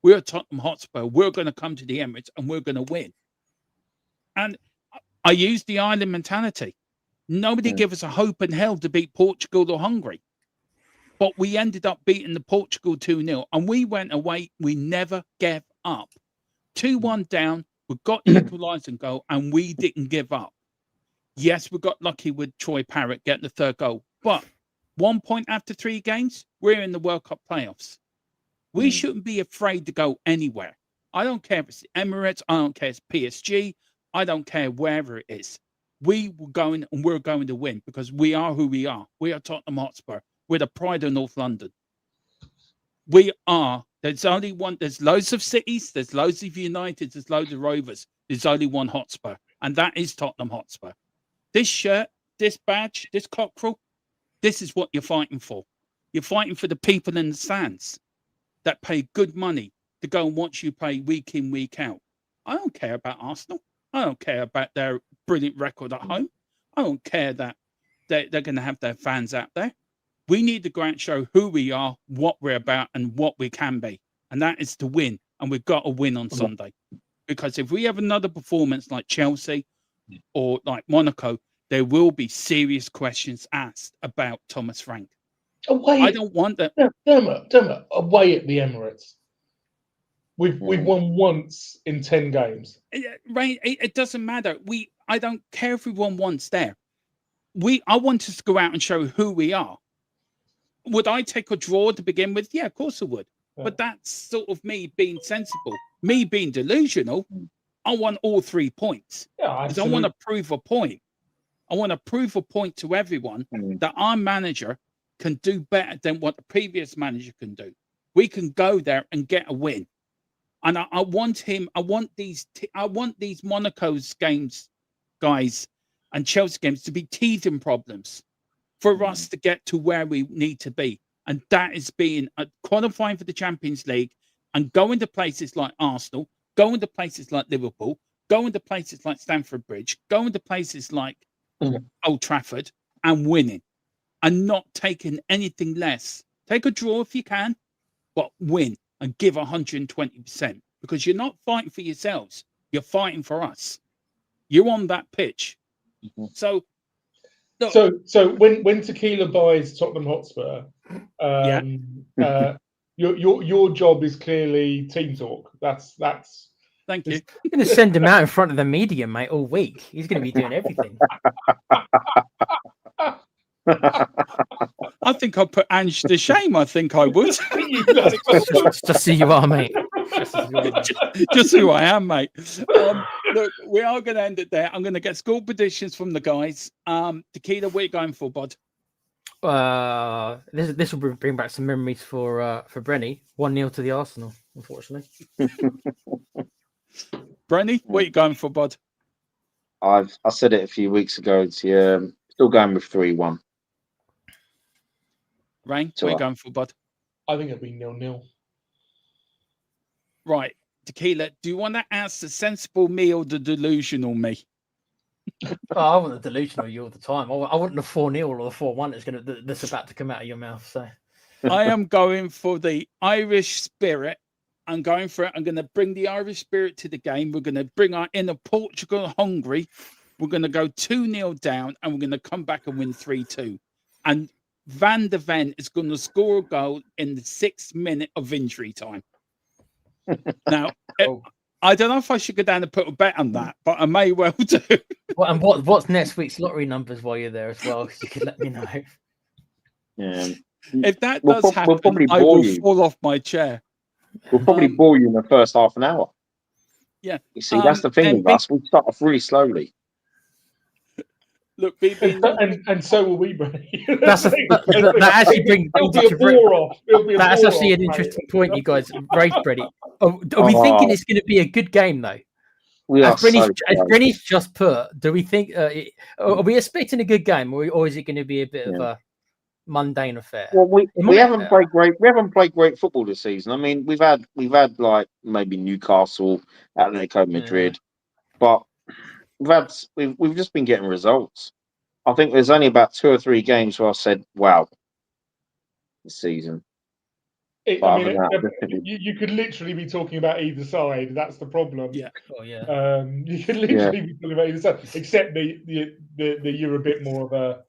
We're Tottenham Hotspur. We're going to come to the Emirates and we're going to win. And I use the island mentality. Nobody give us a hope in hell to beat Portugal or Hungary. But we ended up beating the Portugal 2-0, and we went away. We never gave up. 2-1 down. We got equalised and goal, and we didn't give up. Yes, we got lucky with Troy Parrott getting the third goal. But 1 point after 3 games, we're in the World Cup playoffs. We shouldn't be afraid to go anywhere. I don't care if it's Emirates. I don't care if it's PSG. I don't care wherever it is. We were going, and we're going to win because we are who we are. We are Tottenham Hotspur. We're the pride of North London. We are. There's only one. There's loads of cities. There's loads of Uniteds. There's loads of Rovers. There's only one Hotspur, and that is Tottenham Hotspur. This shirt, this badge, this cockerel, this is what you're fighting for. You're fighting for the people in the stands that pay good money to go and watch you play week in, week out. I don't care about Arsenal. I don't care about their brilliant record at home. I don't care that they're going to have their fans out there. We need to go out and show who we are, what we're about, and what we can be. And that is to win. And we've got to win on Sunday. Because if we have another performance like Chelsea or like Monaco, there will be serious questions asked about Thomas Frank. I don't want that. Dermot, away at the Emirates. We've won once in 10 games. Right? It doesn't matter. I don't care if we won once there. I want us to go out and show who we are. Would I take a draw to begin with? Yeah, of course I would. Yeah. But that's sort of me being sensible. Me being delusional, I want all 3 points. Yeah, Because I want to prove a point. I want to prove a point to everyone that our manager can do better than what the previous manager can do. We can go there and get a win. And I want him. I want these Monaco's games, guys, and Chelsea games to be teething problems for us to get to where we need to be, and that is being qualifying for the Champions League and going to places like Arsenal, going to places like Liverpool, going to places like Stamford Bridge, going to places like Old Trafford, and winning, and not taking anything less. Take a draw if you can, but win and give 120%, because you're not fighting for yourselves. You're fighting for us. You're on that pitch. So, look, so when Tequila buys Tottenham Hotspur, your job is clearly team talk. That's. Thank you. You're going to send him out in front of the media, mate, all week. He's going to be doing everything. I think I'll put Ange to shame. I think I would. Just who you are, mate. Just who I am, mate. Look, we are going to end it there. I'm going to get score predictions from the guys. Tequila, what are you going for, bud? This will bring back some memories for Brenny. 1-0 to the Arsenal, unfortunately. Brenny, what are you going for, bud? I said it a few weeks ago. It's still going with 3-1. Rain, what are you going for, bud? I think it'll be 0-0. Right, Tequila, do you want to ask the sensible me or the delusional me? I want the delusional you all the time. I want the 4-0 or the 4-1 that's about to come out of your mouth. So I am going for the Irish spirit. I'm going for it. I'm going to bring the Irish spirit to the game. We're going to bring our inner Portugal hungry. We're going to go 2-0 down, and we're going to come back and win 3-2. And Van de Ven is going to score a goal in the 6th minute of injury time. Now, I don't know if I should go down and put a bet on that, but I may well do. And what's next week's lottery numbers while you're there as well? Because you could let me know. Yeah. If that does happen, I will fall off my chair. We'll probably bore you in the first half an hour. Yeah. You see, that's the thing with us. We start off really slowly. Look, and so will we, Brenny. That actually brings that's actually an off, interesting point you guys raised, Brenny. Are we thinking it's going to be a good game, though? As Brenny's just put, do we think are we expecting a good game, or is it going to be a bit of a mundane affair? Well, we haven't played great. We haven't played great football this season. I mean, we've had like maybe Newcastle, Atletico Madrid, but we've just been getting results. I think there's only about 2 or 3 games where I said, "Wow, this season." I But mean, other than that, you could literally be talking about either side. That's the problem. Yeah. Oh yeah. You could literally be talking about either side, except the you're a bit more of a.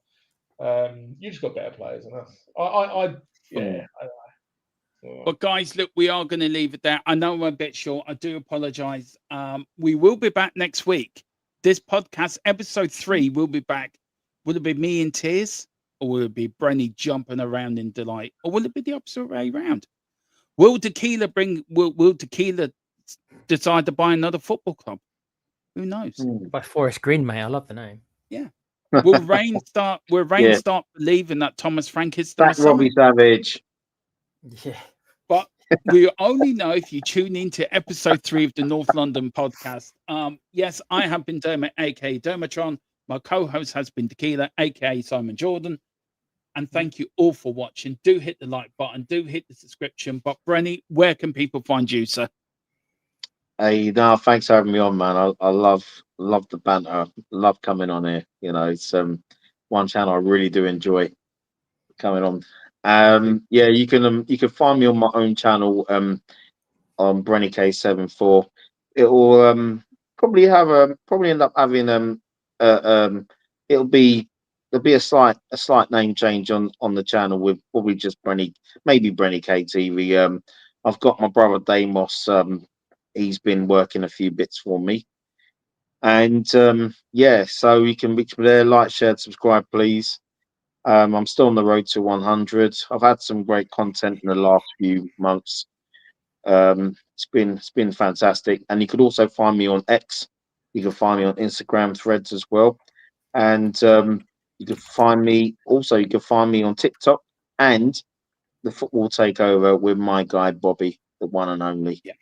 You just got better players than us. Yeah. But guys, look, we are going to leave it there. I know I'm a bit short. I do apologize. We will be back next week. This podcast, episode 3, will be back. Will it be me in tears, or will it be Brenny jumping around in delight, or will it be the opposite way around? Will Tequila will Tequila decide to buy another football club? Who knows? By Forest Green, mate. I love the name. Yeah. Will Rain start? Will Rain Yeah. start believing that Thomas Frank is the Back Messiah? Robbie Savage. Yeah. But we only know if you tune into episode 3 of the North London podcast. Yes, I have been Dermot, aka Dermatron. My co-host has been Tequila, aka Simon Jordan. And thank you all for watching. Do hit the like button, do hit the subscription. But Brenny, where can people find you, sir? Hey, no, thanks for having me on, man. I love the banter. Love coming on here. You know, it's one channel I really do enjoy coming on. Yeah, you can find me on my own channel on Brenny K74. It will probably end up having there'll be a slight name change on the channel with probably just maybe Brenny KTV. I've got my brother Damos. He's been working a few bits for me, and yeah, so you can reach me there. Like, share, subscribe, please. I'm still on the road to 100. I've had some great content in the last few months. It's been fantastic. And you could also find me on X. You can find me on Instagram Threads as well. And you can find me on TikTok and the Football Takeover with my guy Bobby, the one and only. Yeah.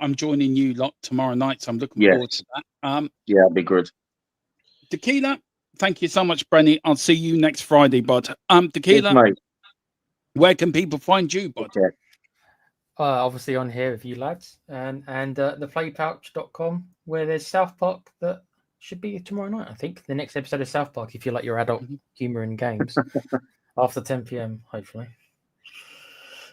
I'm joining you lot tomorrow night, so I'm looking forward to that. Yeah, it'll be good. Tequila, thank you so much, Brenny. I'll see you next Friday, bud. Tequila, Cheers, mate. where can people find you, bud? Okay. Obviously on here with you lads, and theplaypouch.com, where there's South Park that should be tomorrow night. I think the next episode of South Park, if you like your adult humor and games, after 10 p.m. hopefully.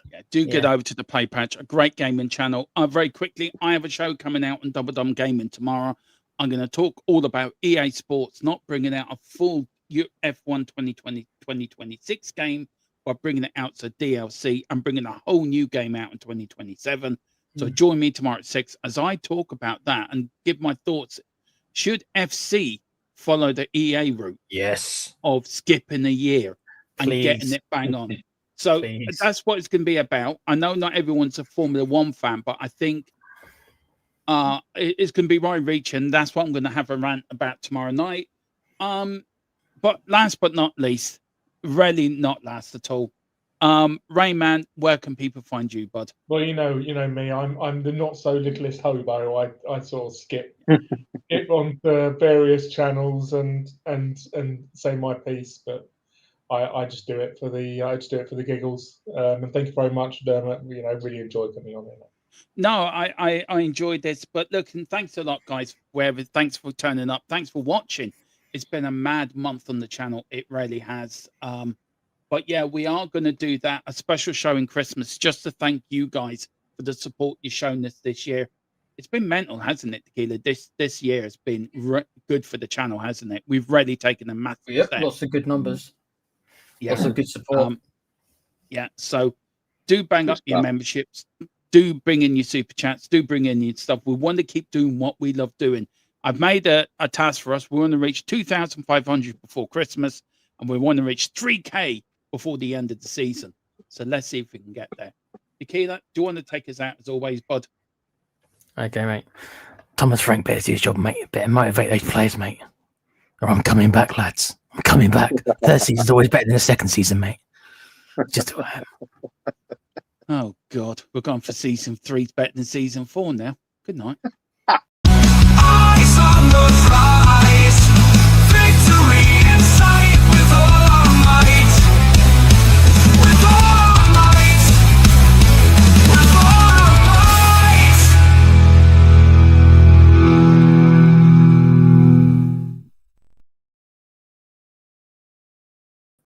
Yeah, do get over to the Play Patch, a great gaming channel. Very quickly, I have a show coming out on Double Dumb Gaming tomorrow. I'm going to talk all about EA Sports not bringing out a full F1 2026 game, but bringing it out as a DLC and bringing a whole new game out in 2027. So join me tomorrow at 6 as I talk about that and give my thoughts. Should FC follow the EA route? Yes. Of skipping a year and getting it bang on. So that's what it's going to be about. I know not everyone's a Formula One fan, but I think it's going to be right reaching. That's what I'm going to have a rant about tomorrow night. But last but not least, really not last at all. Rayman, where can people find you, bud? Well, you know me. I'm the not so littlest hobo. I sort of skip on the various channels and say my piece, but I just do it for the giggles. And thank you very much, Dermot. Really enjoyed coming on here. No, I enjoyed this, but look, and thanks a lot, guys. Thanks for turning up. Thanks for watching. It's been a mad month on the channel. It really has. But yeah, we are going to do that, a special show in Christmas, just to thank you guys for the support you've shown us this year. It's been mental, hasn't it, Tequila? This year has been good for the channel, hasn't it? We've really taken a massive step. Lots of good numbers. Yeah. Lots of good support. Yeah, so do bang up your memberships. Do bring in your super chats. Do bring in your stuff. We want to keep doing what we love doing. I've made a task for us. We want to reach 2,500 before Christmas, and we want to reach 3K before the end of the season. So let's see if we can get there. Tequila, do you want to take us out as always, bud? Okay, mate. Thomas Frank better do his job, mate. Better motivate those players, mate. Or I'm coming back, lads. I'm coming back. Third season's always better than the second season, mate. Just oh God, we're going for season 3 better than season 4 now. Good night. Eyes on the